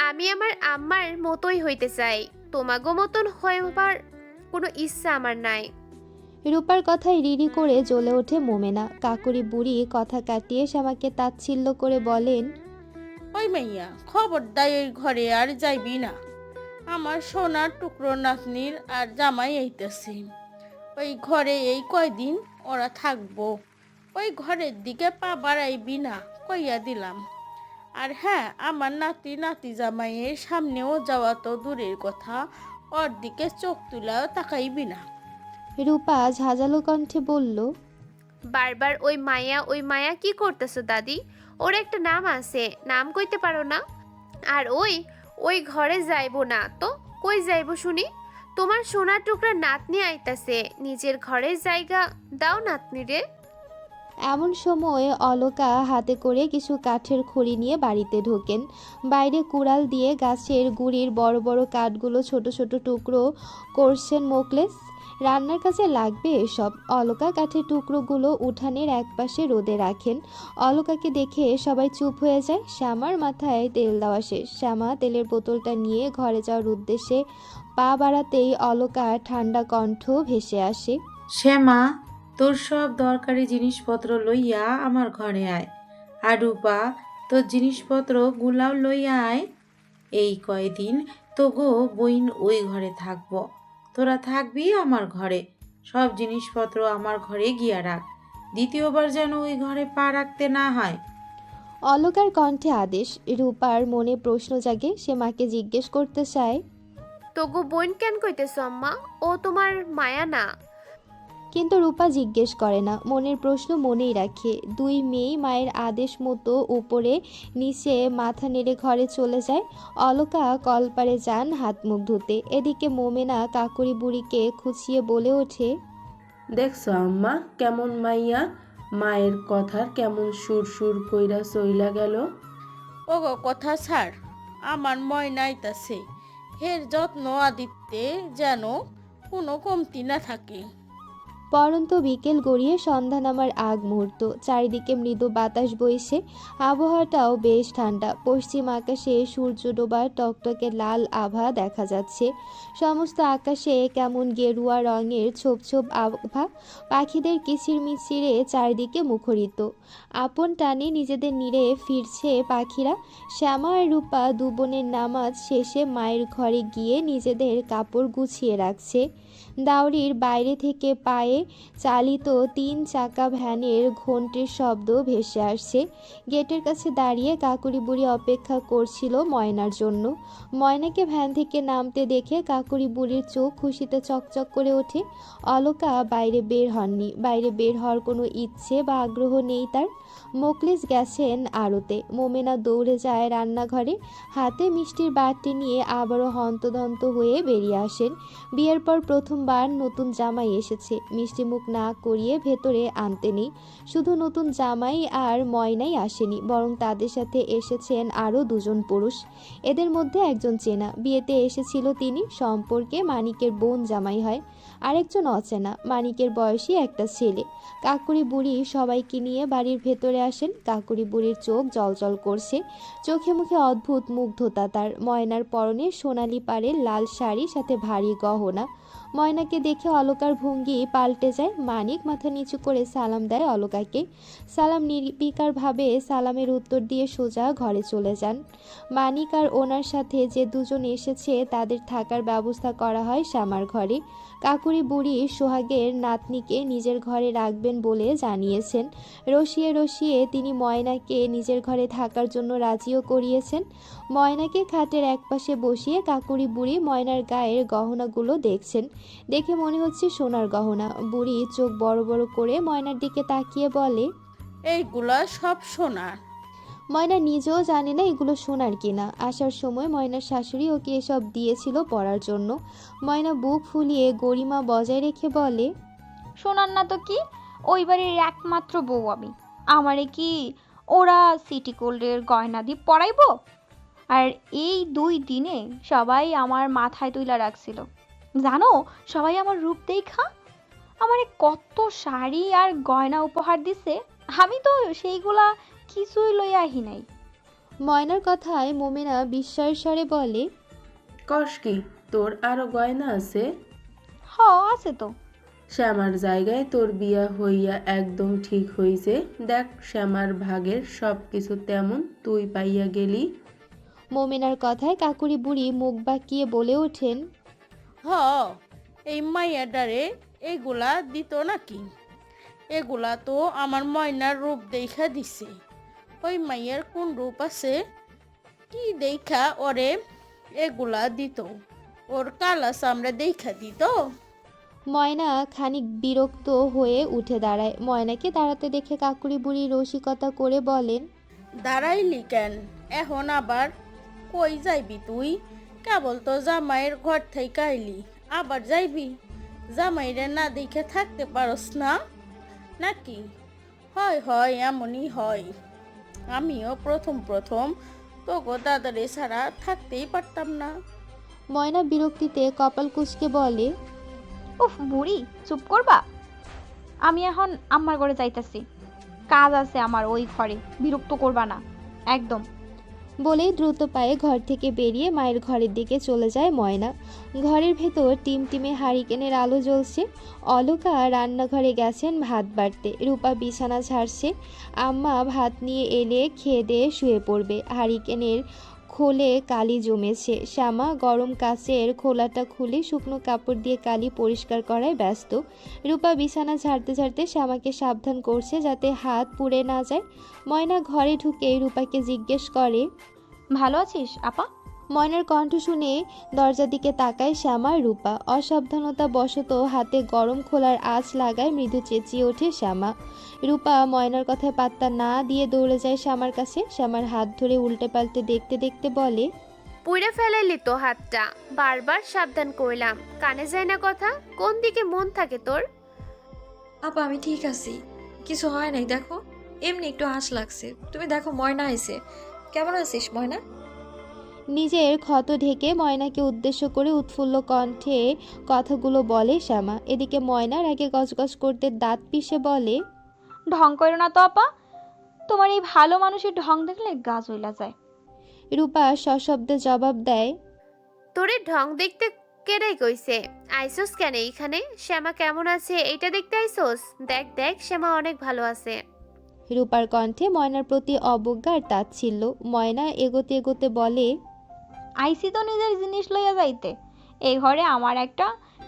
আমি আমার আম্মার মতোই হইতে চাই। তোমাগো মতন হইবার কোনো ইচ্ছা আমার নাই। রূপার কথায় রিরি করে জ্বলে ওঠে মোমেনা। কাকুরি বুড়ি কথা কাটিয়ে শ্যামাকে তাচ্ছিল্য করে বলেন, ওই মাইয়া, খবরদার এই ঘরে আর যাইবি না। আমার সোনার টুকরো নাতনির আর জামাই আইতেছে। ওই ঘরে এই কয়দিন ওরা থাকবো। ওই ঘরের দিকে পা বাড়াইবি না, কইয়া দিলাম। আর হ্যাঁ, আমার নাতি নাতি জামাইয়ের সামনেও যাওয়া তো দূরের কথা, ওর দিকে চোখ তুলাও তাকাইবি না। রূপা ঝাঁঝালো কণ্ঠে বলল, বারবার ওই মায়া কি করতেছো দাদি? ওর একটা নাম আছে, নাম কইতে পারো না? আর ওই ঘরে যাইবো না তো কই যাইবো শুনি? তোমার সোনার টুকরা নাতনি আইতাছে, নিজের ঘরের জায়গা দাও নাতনি রে। এমন সময় অলকা হাতে করে কিছু কাঠের খড়ি নিয়ে বাড়িতে ঢোকেন। বাইরে কুড়াল দিয়ে গাছের গুড়ির বড় বড় কাঠগুলো ছোট ছোট টুকরো করছেন মোকলেস। রান্নার কাজে লাগবে এসব। অলকা কাঠের টুকরোগুলো উঠানের একপাশে রোদে রাখেন। অলকাকে দেখে সবাই চুপ হয়ে যায়। শ্যামার মাথায় তেল দেওয়া শেষ। শ্যামা তেলের বোতলটা নিয়ে ঘরে যাওয়ার উদ্দেশ্যে পা বাড়াতেই অলকা ঠান্ডা কণ্ঠ ভেসে আসে, শ্যামা, তোর সব দরকারি জিনিসপত্র লইয়া আমার ঘরে আয়। আর রূপা, তোর জিনিসপত্র গুলাও লইয়া আয়। এই কয়দিন তোগো বইন ওই ঘরে থাকবো। তোরা থাকবি আমার ঘরে। সব জিনিসপত্র আমার ঘরে গিয়া রাখ। দ্বিতীয়বার যেন ওই ঘরে পা রাখতে না হয়। অলকার কণ্ঠে আদেশ। রূপার মনে প্রশ্ন জাগে। সে মাকে জিজ্ঞেস করতে চায়, তোগো বোন কেন কইতেছো আম্মা? ও তোমার মায়া না? কিন্তু রূপা জিজ্ঞেস করে না, মনের প্রশ্ন মনেই রাখে। দুই মেয়ে মায়ের আদেশ মতো উপরে নিচে মাথা নেড়ে ঘরে চলে যায়। অলকা কলপারে যান হাত মুখ ধুতে। এদিকে মোমেনা কাকুরি বুড়িকে খুঁচিয়ে বলে ওঠে, দেখছো আম্মা কেমন মাইয়া? মায়ের কথার কেমন সুর সুর কইরা চইলা গেল। ওগো কথা ছাড়, আমার ময়না আইতাছে। হের যত্ন আদিত্যে যেন কোনো কমতি না থাকে। পরন্ত বিকেল গড়িয়ে সন্ধ্যা নামার আগ মুহূর্ত। চারিদিকে মৃদু বাতাস বইছে। আবহাওয়াটাও বেশ ঠান্ডা। পশ্চিম আকাশে সূর্য ডোবার টকটকে লাল আভা দেখা যাচ্ছে। সমস্ত আকাশে কেমন গেরুয়া রঙের ছোপ ছোপ আভা। পাখিদের কিচিরমিচিরে চারিদিকে মুখরিত। আপন টানে নিজেদের নীড়ে ফিরছে পাখিরা। শ্যামা আর রূপা দু বোনের নামাজ শেষে মায়ের ঘরে গিয়ে নিজেদের কাপড় গুছিয়ে রাখছে। দাওরির বাইরে থেকে পায়ে চালিত 3 চাকা ভ্যানের ঘণ্টির শব্দ ভেসে আসছে। গেটের কাছে দাঁড়িয়ে কাকুরি বুড়ি অপেক্ষা করছিল ময়নার জন্য। ময়নাকে ভ্যান থেকে নামতে দেখে কাকুরি বুড়ির চোখ খুশিতে চকচক করে ওঠে। অলকা বাইরে বের হননি। বাইরে বের হওয়ার কোনো ইচ্ছে বা আগ্রহ নেই তার। মোকলেস গেছেন আড়তে। মোমেনা দৌড়ে যায় রান্নাঘরে। হাতে মিষ্টির বাটি নিয়ে আবারও হন্তদন্ত হয়ে বেরিয়ে আসেন। বিয়ের পর প্রথমবার প্রথমবার নতুন জামাই এসেছে, মিষ্টি মুখ না করিয়ে ভেতরে আনতে নেই। শুধু নতুন জামাই আর ময়নাই আসেনি, বরং তাদের সাথে এসেছেন আরও দুজন পুরুষ। এদের মধ্যে একজন চেনা, বিয়েতে এসেছিল তিনি, সম্পর্কে মানিকের বোন জামাই হয়। আরেকজন অচেনা, মানিকের বয়সী একটা ছেলে। কাকুরি বুড়ি সবাইকে নিয়ে বাড়ির ভেতরে আসেন। কাকুরি বুড়ির চোখ জলজল করছে, চোখে মুখে অদ্ভুত মুগ্ধতা তার। ময়নার পরনে সোনালি পাড়ের লাল শাড়ি, সাথে ভারী গহনা। ময়নাকে দেখে অলকার ভঙ্গি পাল্টে যায়। মানিক মাথা নিচু করে সালাম দেয় অলকাকে। সালাম নির্বিকারভাবে সালামের উত্তর দিয়ে সোজা ঘরে চলে যান। মানিক আর ওনার সাথে যে দুজন এসেছে তাদের থাকার ব্যবস্থা করা হয় শ্যামার ঘরে। কাকুরি বুড়ি সোহাগের নাতনিকে নিজের ঘরে রাখবেন বলে জানিয়েছেন। রসিয়ে রসিয়ে তিনি ময়নাকে নিজের ঘরে থাকার জন্য রাজিও করিয়েছেন। ময়নাকে খাটের একপাশে বসিয়ে কাকুরি বুড়ি ময়নার গায়ের গহনাগুলো দেখছেন। দেখে মনে হচ্ছে সোনার গহনা। বুড়ি চোখ বড় বড় করে ময়নার দিকে তাকিয়ে বলে, এইগুলা সব সোনার। ময়না নিজেও জানে না এগুলো সোনার কিনা। আসার সময় ময়নার শাশুড়ি ওকে এসব দিয়েছিল পরার জন্য। ময়না বুক ফুলিয়ে গরিমা বজায় রেখে বলে, শোনার না তো কি, ওই বাড়ির একমাত্র বউ আমি। আমারে কি ওরা সিটি গোল্ডের গয়না দিয়ে পরাইবো? আর এই 2 দিনে সবাই আমার মাথায় তুইলা রাখছিল। জানো, সবাই আমার রূপ দেখা আমারে কত শাড়ি আর গয়না উপহার দিছে। আমি তো সেইগুলা কিছুই লইয়া আহি নাই। ময়নার কথায় মোমেনা বিস্ময়ের স্বরে বলে, কস কি, তোর আরো গয়না আছে? আছে তো। শ্যামার জায়গায় তোর বিয়া হইয়া একদম ঠিক হইছে। দেখ, শ্যামার ভাগের সব কিছু তেমন তুই পাইয়া গেলি। মোমেনার কথায় কাকুরি বুড়ি মুখ বাঁকিয়ে বলে ওঠেন, হ, এই মাইয়াডারে এগুলা দিত নাকি? এগুলা তো আমার ময়নার রূপ দেখা দিছে। ওই মাইয়ার কোন রূপ আছে, কি দেখা ওরে এগুলা দিত? ওর কালা চামড়া দেখা দিত। ময়না খানিক বিরক্ত হয়ে উঠে দাঁড়ায়। ময়নাকে দাঁড়াতে দেখে কাকুরি বুড়ি রসিকতা করে বলেন, দাঁড়াইলি কেন? এখন আবার কই যাইবি তুই? কেবল তো জামাইয়ের ঘর থেকে আইলি, আবার যাইবি? জামাইরে না দেখে থাকতে পারস না নাকি? হয় হয়, এমনই হয়। আমিও প্রথম তোগো দাদারে ছাড়া থাকতেই পারতাম না। ময়না বিরক্তিতে কপাল কুঁচকে বলে, উফ বুড়ি, চুপ করবা? আমি এখন আম্মার ঘরে যাইতাছি, কাজ আছে আমার ওই ঘরে, বিরক্ত করবা না একদম। বলেই দ্রুত পায়ে ঘর থেকে বেরিয়ে মায়ের ঘরের দিকে চলে যায় ময়না। ঘরের ভেতর টিমটিমে হারিকেনের আলো জ্বলছে। অলকা রান্নাঘরে গেছেন ভাত বাড়তে। রূপা বিছানা ঝাড়ছে। আম্মা ভাত নিয়ে এলে খেয়ে দিয়ে শুয়ে পড়বে। হারিকেনের খোলে কালি জমেছে। শ্যামা গরম কাচের খোলাটা খুলে শুকনো কাপড় দিয়ে কালি পরিষ্কার করায় ব্যস্ত। রূপা বিছানা ঝাড়তে ঝাড়তে শ্যামাকে সাবধান করছে যাতে হাত পুড়ে না যায়। ময়না ঘরে ঢুকে রূপাকে জিজ্ঞেস করে, ভালো আছিস আপা? ময়নার কণ্ঠ শুনে দরজার দিকে তাকায় শ্যামা। রূপা অসাবধানতা বশত হাতে গরম খোলার আঁচ লাগায়। মৃদু চেঁচিয়ে ওঠে শ্যামা। রূপা ময়নার কথায় পাত্তা না দিয়ে দৌড়ে যায় শ্যামার কাছে। শ্যামার হাত ধরে উল্টে পাল্টে দেখতে দেখতে বলে, পুড়ে ফেলাইলি তো হাতটা, বারবার সাবধান করলাম, কানে যায় না কথা? কোন দিকে মন থাকে তোর? আপা আমি ঠিক আছি, কিছু হয় নাই। দেখো, এমনি একটু আঁচ লাগছে। তুমি দেখো ময়না আইছে। কেমন আছিস ময়না? নিজের ক্ষত ঢেকে ময়নাকে উদ্দেশ্য করে উৎফুল্ল কণ্ঠে কথাগুলো বলে শ্যামা। এদিকে ময়নার আগে গজগজ করতে দাঁত পিষে বলে, ঢং করো না তো আপা, তোমার এই ভালো মানুষের ঢং দেখলে গা জ্বলা যায়। রূপা সশব্দে জবাব দেয়, তোরে ঢং দেখতে কেডাই কইছে? আইসোস কেন এইখানে? শ্যামা কেমন আছে এইটা দেখতে আইসোস? দেখ দেখ, শ্যামা অনেক ভালো আছে। রূপার কণ্ঠে ময়নার প্রতি অবজ্ঞার তাচ্ছিল্য। ময়না এগোতে এগোতে বলে, আইসি তো নিজের জিনিস লইয়া যাইতে। এই ঘরে আমার একটা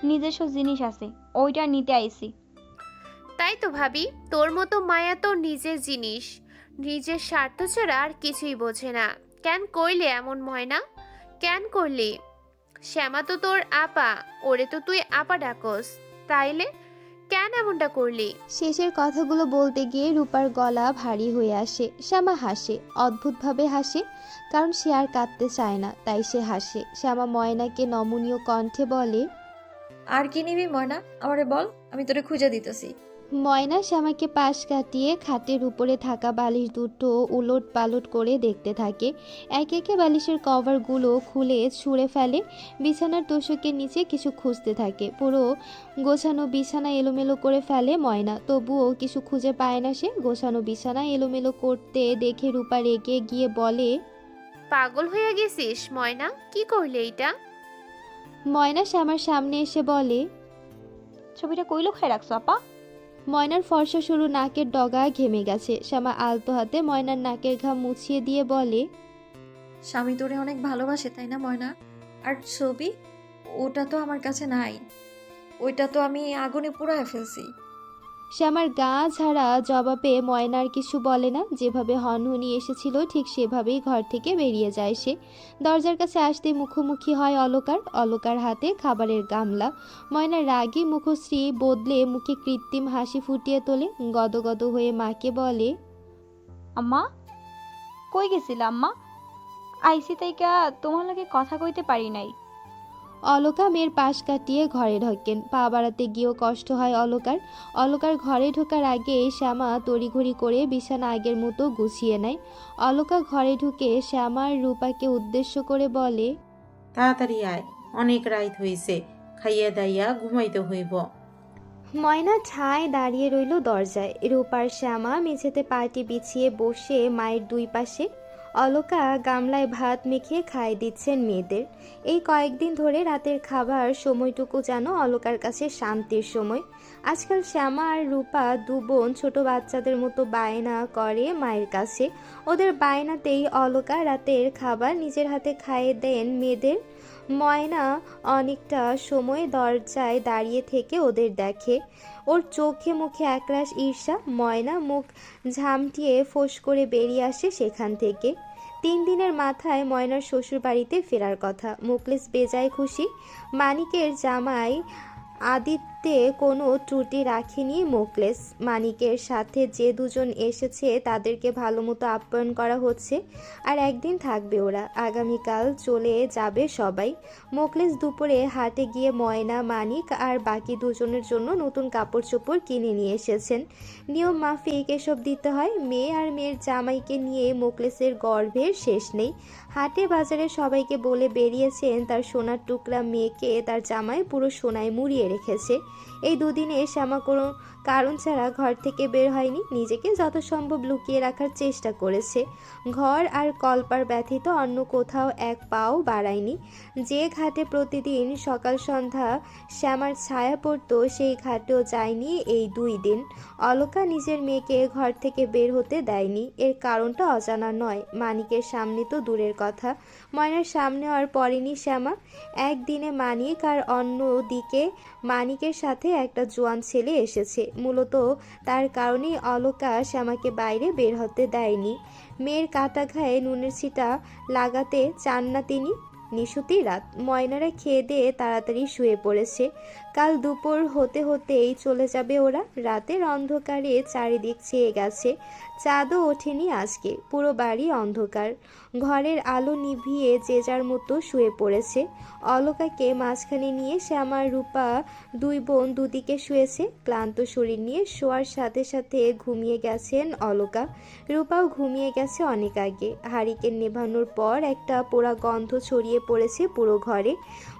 নিজস্ব জিনিস আছে, ওইটা নিতে আইসি। তাই তো ভাবি, তোর মতো মায়া তো নিজের জিনিস, নিজের স্বার্থ ছাড়া আর কিছুই বোঝে না। কেন করলি এমন ময়না? কেন করলি? শ্যামা তো তোর আপা, ওরে তো তুই আপা ডাকস, তাইলে কেন এমনটা করলি? শেষের কথাগুলো বলতে গিয়ে রূপার গলা ভারী হয়ে আসে। শ্যামা হাসে, অদ্ভুতভাবে হাসে, কারণ সে আর কাঁদতে চায় না, তাই সে হাসে। শ্যামা ময়নাকে নমনীয় কণ্ঠে বলে, আর কি নিবি ময়না, আমারে বল, আমি তোরে খুঁজে দিতেছি। ময়না শ্যামাকে পাশ কাটিয়ে খাটের উপরে থাকা বালিশ দুটো উলট পালট করে দেখতে থাকে। একে একে বালিশের কভারগুলো খুলে ছুঁড়ে ফেলে। বিছানার তোষকের নিচে কিছু খুঁজতে থাকে। পুরো গোছানো বিছানা এলোমেলো করে ফেলে ময়না, তবুও কিছু খুঁজে পায় না সে। গোছানো বিছানা এলোমেলো করতে দেখে রূপা রেগে গিয়ে বলে, পাগল হয়ে গেছিস ময়না, কি করলে এইটা? ময়না শ্যামার সামনে এসে বলে, ছবিটা কই লুকায় রাখছো আপা? ময়নার ফর্সা সরু নাকের ডগা ঘেমে গেছে। শ্যামা আলতো হাতে ময়নার নাকের ঘাম মুছিয়ে দিয়ে বলে, স্বামী তোরে অনেক ভালোবাসে তাই না ময়না? আর ছবি, ওটা তো আমার কাছে নাই, ওইটা তো আমি আগুনে পুড়ায় ফেলছি। শ্যামার গা ঝাড়া জবাবে ময়না আর কিছু বলে না। যেভাবে হনহনি এসেছিল ঠিক সেভাবেই ঘর থেকে বেরিয়ে যায় সে। দরজার কাছে আসতে মুখোমুখি হয় অলকার। অলকার হাতে খাবারের গামলা। ময়নার রাগী মুখশ্রী বদলে মুখে কৃত্রিম হাসি ফুটিয়ে তোলে। গদগদ হয়ে মাকে বলে, আম্মা কই গেছিলা আম্মা? আইসি তাইকা তোমার লগে কথা কইতে পারি নাই। অলকা মেয়ের পাশ কাটিয়ে ঘরে ঢোকেন। পা বাড়াতে গিয়েও কষ্ট হয় অলকার। অলকার ঘরে ঢোকার আগে শ্যামা তড়িঘড়ি করে বিছানা আগের মতো গুছিয়ে নেয়। অলকা ঘরে ঢুকে শ্যামার রূপাকে উদ্দেশ্য করে বলে, তাড়াতাড়ি আয়, অনেক রাত হইছে, খাইয়া দাইয়া ঘুমাইতে হইব। ময়না ঠায় দাঁড়িয়ে রইল দরজায়। রূপার শ্যামা মেঝেতে পাটি বিছিয়ে বসে মায়ের দুই পাশে। অলকা গামলায় ভাত মেখে খাইয়ে দিচ্ছেন মেয়েদের। এই কয়েকদিন ধরে রাতের খাবার সময়টুকু যেন অলকার কাছে শান্তির সময়। আজকাল শ্যামা আর রূপা দু বোন ছোট বাচ্চাদের মতো বায়না করে মায়ের কাছে। ওদের বায়নাতেই অলকা রাতের খাবার নিজের হাতে খাইয়ে দেন মেয়েদের। ময়না অনেকটা সময় দরজায় দাঁড়িয়ে থেকে ওদের দেখে। ওর চোখে মুখে একরাশ ঈর্ষা। ময়না মুখ ঝামটিয়ে ফোঁস করে বেরিয়ে আসে সেখান থেকে। 3 দিনের মাথায় ময়নার শ্বশুর বাড়িতে ফেরার কথা। মুখলেস বেজায় খুশি। মানিকের জামাই আদিত্যে কোনো ত্রুটি রাখেনি মোকলেস। মানিকের সাথে যে দুজন এসেছে তাদেরকে ভালো মতো আপ্যায়ন করা হচ্ছে। আর একদিন থাকবে ওরা, আগামীকাল চলে যাবে সবাই। মোকলেস দুপুরে হাটে গিয়ে ময়না, মানিক আর বাকি দুজনের জন্য নতুন কাপড় চোপড় কিনে নিয়ে এসেছেন। নিয়ম মাফিক এসব দিতে হয়। মেয়ে আর মেয়ের জামাইকে নিয়ে মোকলেসের গর্ভের শেষ নেই। হাটে বাজারে সবাইকে বলে বেরিয়েছেন তার সোনার টুকরা মেয়েকে তার জামাই পুরো সোনায় মুড়িয়ে রেখেছে। এই দুদিনে শ্যামা কোনো কারণ ছাড়া ঘর থেকে বের হয়নি। নিজেকে যত সম্ভব লুকিয়ে রাখার চেষ্টা করেছে। ঘর আর কলপার ব্যতীত অন্য কোথাও এক পাও বাড়ায়নি। যে ঘাটে প্রতিদিন সকাল সন্ধ্যা শ্যামার ছায়া পড়তো সেই ঘাটেও যায়নি এই 2 দিন। অলকা নিজের মেয়েকে ঘর থেকে বের হতে দেয়নি। এর কারণটা অজানা নয়। মানিকের সামনে তো দূরের কথা, ময়নার সামনে আর পড়েনি শ্যামা। একদিনে মানিক আর অন্য দিকে মানিকের সাথে একটা জোয়ান ছেলে এসেছে। মূলত তার কারণেই অলকা শ্যামাকে বাইরে বের হতে দেয়নি। মেয়ের কাটা ঘায়ে নুনের ছিটা লাগাতে চান না তিনি। নিশুতি রাত। ময়নারা খেয়ে দিয়ে তাড়াতাড়ি শুয়ে পড়েছে। কাল দুপুর হতে হতেই চলে যাবে ওরা। রাতের অন্ধকারে চারিদিক ছেয়ে গেছে। চাঁদও ওঠেনি আজকে। পুরো বাড়ি অন্ধকার। ঘরের আলো নিভিয়ে যে যার মতো শুয়ে পড়েছে। অলকাকে মাঝখানে নিয়ে শ্যামা রূপা 2 বোন দুদিকে শুয়েছে। ক্লান্ত শরীর নিয়ে শোয়ার সাথে সাথে ঘুমিয়ে গেছেন অলকা। রূপাও ঘুমিয়ে গেছে অনেক আগে। হারিকেন নেভানোর পর একটা পোড়া গন্ধ ছড়িয়ে পড়েছে পুরো ঘরে।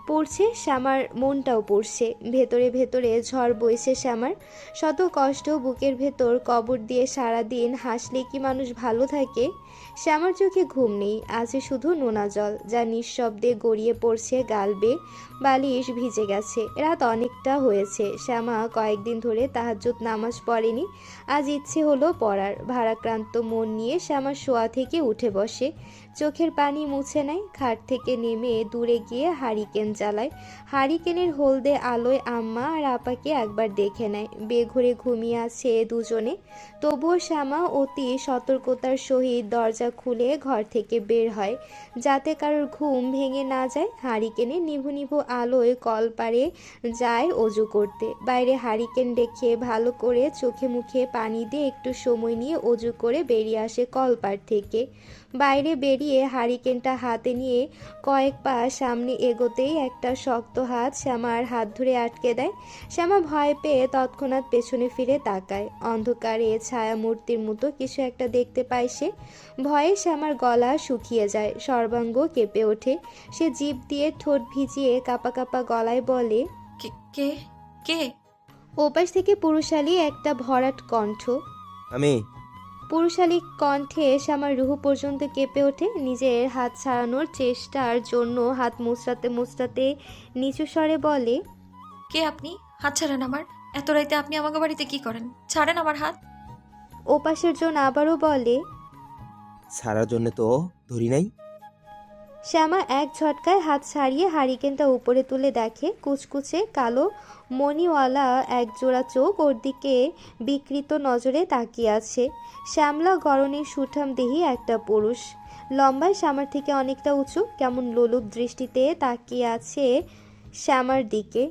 পড়ছে শ্যামার মনটাও পড়ছে। ভেতরে ভেতরে ঝড় বইছে শ্যামার। শত কষ্ট বুকের ভেতর কবর দিয়ে সারাদিন হাসলে কি মানুষ ভালো থাকে? শ্যামার চোখে ঘুম নেই, আছে শুধু নোনা জল যা নিঃশব্দে গড়িয়ে পড়ছে গাল বেয়ে। বালিশ ভিজে গেছে। রাত অনেকটা হয়েছে। শ্যামা কয়েকদিন ধরে তাহাজ্জুদ নামাজ পড়েনি। আজ ইচ্ছে হলো পড়ার। ভারাক্রান্ত মন নিয়ে শ্যামা শোয়া থেকে উঠে বসে। চোখের পানি মুছে নেয়। খাট থেকে নেমে দূরে গিয়ে হারিকেন জ্বালায়। হারিকেনের হলদে আলোয় আম্মা আর আপাকে একবার দেখে নেয়। বেঘরে ঘুমিয়ে আছে দুজনে। তবুও শ্যামা অতি সতর্কতার সহিত দরজা খুলে ঘর থেকে বের হয়, যাতে কারোর ঘুম ভেঙে না যায়। হারিকেনে নিভু নিভু আলোয় কলপারে যায় অজু করতে। বাইরে হারিকেন দেখে ভালো করে চোখে মুখে পানি দিয়ে একটু সময় নিয়ে অজু করে বেরিয়ে আসে কলপার থেকে। বাইরে বেরিয়ে হারিকেনটা হাতে নিয়ে কয়েক পা সামনে এগোতেই একটা শক্ত হাত শ্যামার হাত ধরে আটকে দেয়। শ্যামা ভয় পেয়ে তৎক্ষণাৎ পেছনে ফিরে তাকায়। অন্ধকারে ছায়া মূর্তির মতো কিছু একটা দেখতে পায় সে। ভয়ে শ্যামার গলা শুকিয়ে যায়, সর্বাঙ্গ কেঁপে ওঠে। সে জিভ দিয়ে ঠোঁট ভিজিয়ে কাঁপা কাঁপা গলায় বলে, কে কে কে ওপাশ থেকে পুরুষালী একটা ভরাট কণ্ঠ। আমি। পুরুষালী কণ্ঠে শ্যামার রুহু পর্যন্ত কেঁপে ওঠে। নিজের হাত ছাড়ানোর চেষ্টার জন্য হাত মুচড়াতে মুচড়াতে নিচু স্বরে বলে, কে আপনি? হাত ছাড়েন আমার। এত রাইতে আপনি আমাকে বাড়িতে কি করেন? ছাড়েন আমার হাত। ওপাশের জন আবারও বলে। ছাড়ার জন্য তো ধরি নাই। শ্যামা এক ঝটকায় হাত ছাড়িয়ে হারিকেনটা উপরে তুলে দেখে কুচকুচে কালো মণিওয়ালা এক জোড়া চোখ ওর দিকে বিকৃত নজরে তাকিয়ে আছে। শ্যামলা গরনের সুঠাম দেহি একটা পুরুষ, লম্বায় শ্যামার থেকে অনেকটা উঁচু, কেমন লোলুপ দৃষ্টিতে তাকিয়ে আছে শ্যামার দিকে।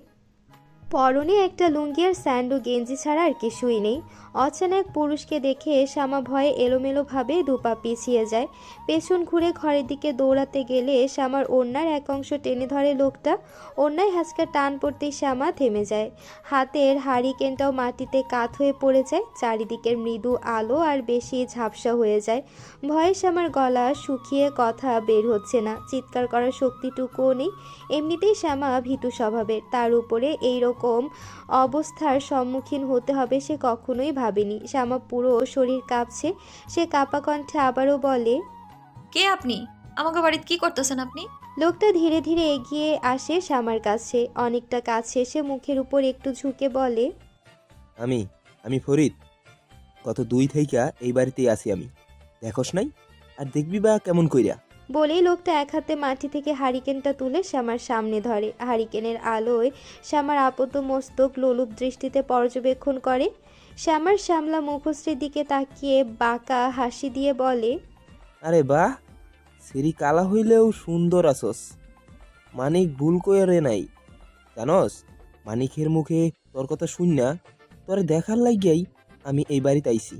পরনে একটা লুঙ্গি আর স্যান্ডো গেঞ্জি ছাড়া আর কিছুই নেই। অচেনা এক পুরুষকে দেখে শ্যামা ভয়ে এলোমেলোভাবে দুপা পিছিয়ে যায়। পেছন ঘুরে ঘরের দিকে দৌড়াতে গেলে শ্যামার ওড়নার এক অংশ টেনে ধরে লোকটা। ওড়নায় হাঁচকা টান পড়তেই শ্যামা থেমে যায়। হাতের হারিকেনটাও মাটিতে কাত হয়ে পড়ে যায়। চারিদিকের মৃদু আলো আর বেশি ঝাপসা হয়ে যায়। ভয়ে শ্যামার গলা শুকিয়ে কথা বের হচ্ছে না, চিৎকার করার শক্তিটুকুও নেই। এমনিতেই শ্যামা ভীতু স্বভাবের, তার উপরে এইরকম অবস্থার সম্মুখীন হতে হবে সে কখনোই ভাবেনি। শ্যামা পুরো শরীর কাঁপছে। সে কাঁপা কণ্ঠে আবারও বলে, কে আপনি? আমাকে বাড়িতে কি করতেছেন আপনি? লোকটা ধীরে ধীরে এগিয়ে আসে শ্যামার কাছে। অনেকটা কাছে এসে মুখের উপর একটু ঝুঁকে বলে, আমি ফরিদ। গত 2 থেকে এই বাড়িতেই আছি আমি। দেখোস নাই? আর দেখবি বা কেমন কইরা? বলেই লোকটা এক হাতে মাটি থেকে হারিকেনটা তুলে শ্যামার সামনে ধরে। হারিকেনের আলোয় শ্যামার আপাত মস্তক লোলুপ দৃষ্টিতে পর্যবেক্ষণ করে। শ্যামার শ্যামলা মুখশ্রীর দিকে তাকিয়ে বাঁকা হাসি দিয়ে বলে, আরে বাহ, সেরি কালা হইলেও সুন্দর আসস। মানিক ভুল কইরে নাই। জানস, মানিকের মুখে তোর কথা শুন না তোরে দেখার লাগিয়াই আমি এই বাড়িতে আইছি।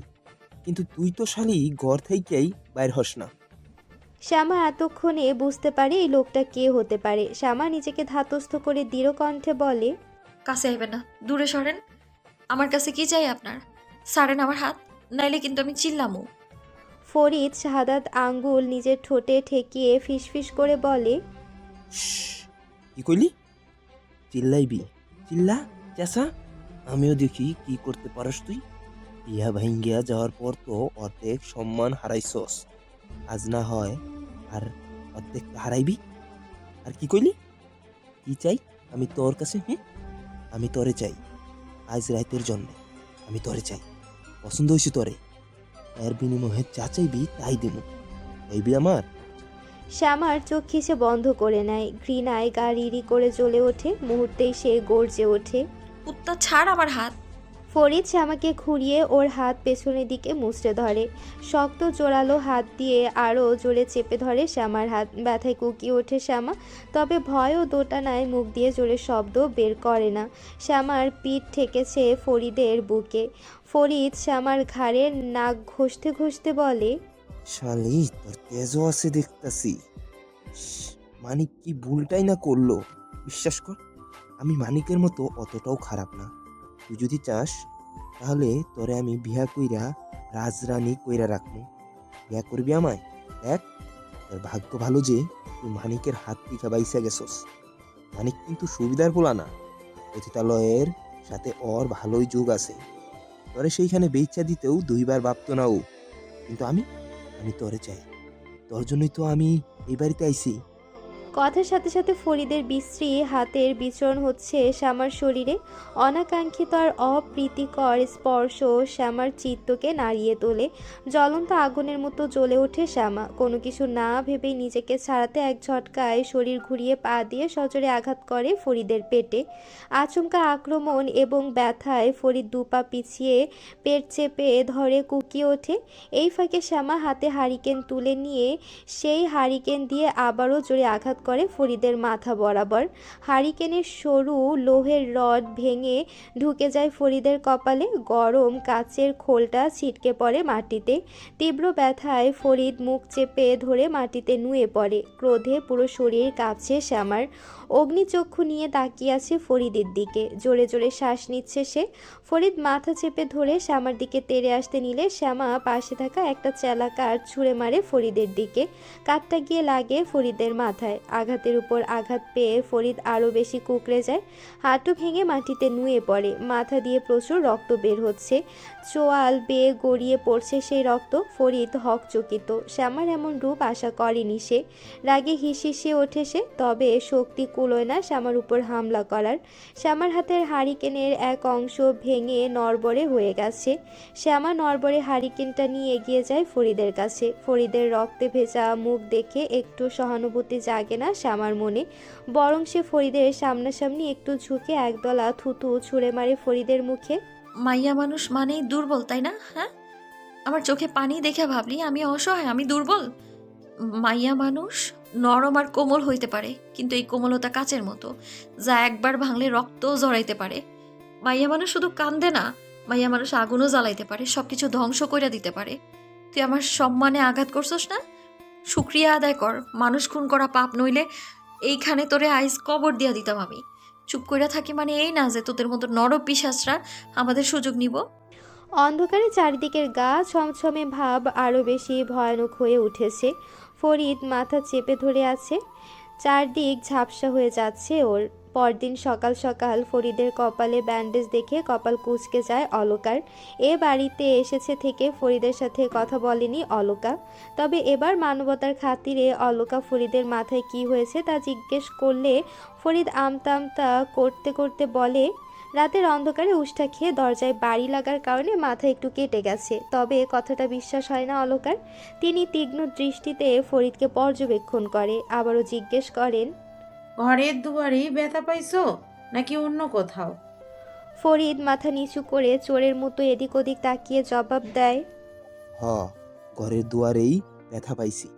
কিন্তু তুই তো শালি ঘর থেকেই বাইর হস না। শ্যামা এতক্ষণে বুঝতে পারে এই লোকটা কে হতে পারে। শ্যামা নিজেকে ধাতস্থ করে দৃঢ় কণ্ঠে বলে, কাছে আইবেন না, দূরে সরেন। আমার কাছে কি চাই আপনার? ছাড়েন আমার হাত, নাইলে কিন্তু আমি চিল্লামু। ফরিদ শাহাদাত আঙ্গুল নিজের ঠোঁটে ঠেকিয়ে ফিসফিস করে বলে, কি কইলি? চিল্লাইবি? চিল্লা চেঁচা, আমিও দেখি কি করতে পারস তুই। ইয়া ভাঙ্গিয়া যাওয়ার পর তো অর্ধেক সম্মান হারাইছস। আজ না হয় আর অর্ধেক হারাইবি। আর কি কইলি? কি চাই আমি তোর কাছে? আমি তোরে চাই। আজ রাতের জন্য আমি তোরে চাই। পছন্দ হয়েছে তোরে? এর বিনিময়ে যা চাইবি তাই দেব। চাইবি আমার? শ্যামার চোখ খিসে বন্ধ করে নেয়। ঘৃণায় গা রিরি করে জ্বলে ওঠে। মুহূর্তেই সে গর্জে ওঠে। কুত্তা, ছাড় আমার হাত। ফরিদ শ্যামাকে ঘুরিয়ে ওর হাত পেছনের দিকে মুচড়ে ধরে। শক্ত জোরালো হাত দিয়ে আরও জোরে চেপে ধরে শ্যামার হাত। ব্যথায় কুকিয়ে ওঠে শ্যামা, তবে ভয় ও দোটানায় মুখ দিয়ে জোরে শব্দ বের করে না। শ্যামার পিঠ ঠেকেছে ফরিদের বুকে। ফরিদ শ্যামার ঘাড়ে নাক ঘষতে ঘষতে বলে, শালি তোর তেজও আছে দেখতাছি। মানিক কি ভুলটাই না করলো। বিশ্বাস কর, আমি মানিকের মতো অতটাও খারাপ না। তুই যদি চাস তাহলে তোরে আমি বিয়া কইরা রাজরানী কইরা রাখবো। বিয়া করবি আমায়? দেখ, তোর ভাগ্য ভালো যে তুই মানিকের হাত থেকে বাইসা গেছস। মানিক কিন্তু সুবিধার পোলা না। পতিতালয়ের সাথে ওর ভালোই যোগ আছে। তোরে সেইখানে বেইচ্ছা দিতেও 2 বার ভাবতো না ও। কিন্তু আমি তোরে চাই। তোর জন্যই তো আমি এই বাড়িতে আইছি। কথার সাথে সাথে ফরিদের বিশ্রী হাতের বিচরণ হচ্ছে শ্যামার শরীরে। অনাকাঙ্ক্ষিত আর অপ্রীতিকর স্পর্শ শ্যামার চিত্তকে নাড়িয়ে তোলে। জ্বলন্ত আগুনের মতো জ্বলে ওঠে শ্যামা। কোনো কিছু না ভেবেই নিজেকে ছাড়াতে এক ঝটকায় শরীর ঘুরিয়ে পা দিয়ে সজোরে আঘাত করে ফরিদের পেটে। আচমকা আক্রমণ এবং ব্যথায় ফরিদ দুপা পিছিয়ে পেট চেপে ধরে কুকিয়ে ওঠে। এই ফাঁকে শ্যামা হাতে হারিকেন তুলে নিয়ে সেই হারিকেন দিয়ে আবারও জোরে আঘাত করে ফরিদের মাথা বরাবর। হারিকেনের সরু লোহের রড ভেঙে ঢুকে যায় ফরিদের কপালে। গরম কাচের খোলটা ছিটকে পড়ে মাটিতে। তীব্র ব্যথায় ফরিদ মুখ চেপে ধরে মাটিতে নুয়ে পড়ে। ক্রোধে পুরো শরীর কাঁপছে শ্যামার। অগ্নিচক্ষু নিয়ে তাকিয়ে আছে ফরিদের দিকে। জোরে জোরে শ্বাস নিচ্ছে সে। ফরিদ মাথা চেপে ধরে শ্যামার দিকে তেড়ে আসতে নিলে শ্যামা পাশে থাকা একটা চেলা কাঠ ছুঁড়ে মারে ফরিদের দিকে। কাঠটা গিয়ে লাগে ফরিদের মাথায়। আঘাতের উপর আঘাত পেয়ে ফরিদ আরও বেশি কুঁকড়ে যায়। হাঁটু ভেঙে মাটিতে নুয়ে পড়ে। মাথা দিয়ে প্রচুর রক্ত বের হচ্ছে। চোয়াল বেয়ে গড়িয়ে পড়ছে সেই রক্ত। ফরিদ হকচকিত। শ্যামার এমন রূপ আশা করেনি সে। রাগে হিসিয়ে ওঠে সে। তবে শক্তি কুলোয় না শ্যামার উপর হামলা করার। শ্যামার হাতের হারিকেনের এক অংশ ভেঙে নড়বড়ে হয়ে গেছে। শ্যামা নড়বড়ে হারিকেনটা নিয়ে এগিয়ে যায় ফরিদের কাছে। ফরিদের রক্তে ভেজা মুখ দেখে একটু সহানুভূতি জাগে না শ্যামার মনে, বরং সে ফরিদের সামনাসামনি একটু ঝুঁকে একদলা থুতু ছুঁড়ে মারে ফরিদের মুখে। মাইয়া মানুষ মানেই দুর্বল, তাই না? হ্যাঁ, আমার চোখে পানি দেখে ভাবলি আমি অসহায়, আমি দুর্বল? মাইয়া মানুষ নরম আর কোমল হইতে পারে, কিন্তু এই কোমলতা কাচের মতো, যা একবার ভাঙলে রক্তও জড়াইতে পারে। মাইয়া মানুষ শুধু কান্দে না, মাইয়া মানুষ আগুনও জ্বালাইতে পারে, সবকিছু ধ্বংস করে দিতে পারে। তুই আমার সম্মানে আঘাত করছস না? শুক্রিয়া আদায় কর। মানুষ খুন করা পাপ, নইলে এইখানে তোরে আইস কবর দিয়া দিতাম আমি। চুপ কইরা থাকি মানে এই না যে তোদের মতো নরক পিশাচরা আমাদের সুযোগ নিব। অন্ধকারে চারিদিকের গা ছমছমে ভাব আরও বেশি ভয়ানক হয়ে উঠেছে। ফরিদ মাথা চেপে ধরে আছে। চারদিক ঝাপসা হয়ে যাচ্ছে ওর। পরদিন সকাল সকাল ফরিদের কপালে ব্যান্ডেজ দেখে কপাল কুঁচকে যায় অলকার। এ বাড়িতে এসেছে থেকে ফরিদের সাথে কথা বলেনি অলকা। তবে এবার মানবতার খাতিরে অলকা ফরিদের মাথায় কি হয়েছে তা জিজ্ঞেস করলে ফরিদ আমতা আমতা করতে করতে বলে, রাতের অন্ধকারে উষ্টা খেয়ে দরজায় বাড়ি লাগার কারণে মাথা একটু কেটে গেছে। তবে কথাটা বিশ্বাস হয় না অলকার। তিনি তীক্ষ্ণ দৃষ্টিতে ফরিদকে পর্যবেক্ষণ করে। আবারও জিজ্ঞেস করেন, ঘরের দুয়ারেই ব্যথা পাইছো নাকি অন্য কোথাও? ফরিদ মাথা নিচু করে চোরের মতো এদিক ওদিক তাকিয়ে জবাব দেয়, ঘরের দুয়ারেই ব্যথা পাইছি।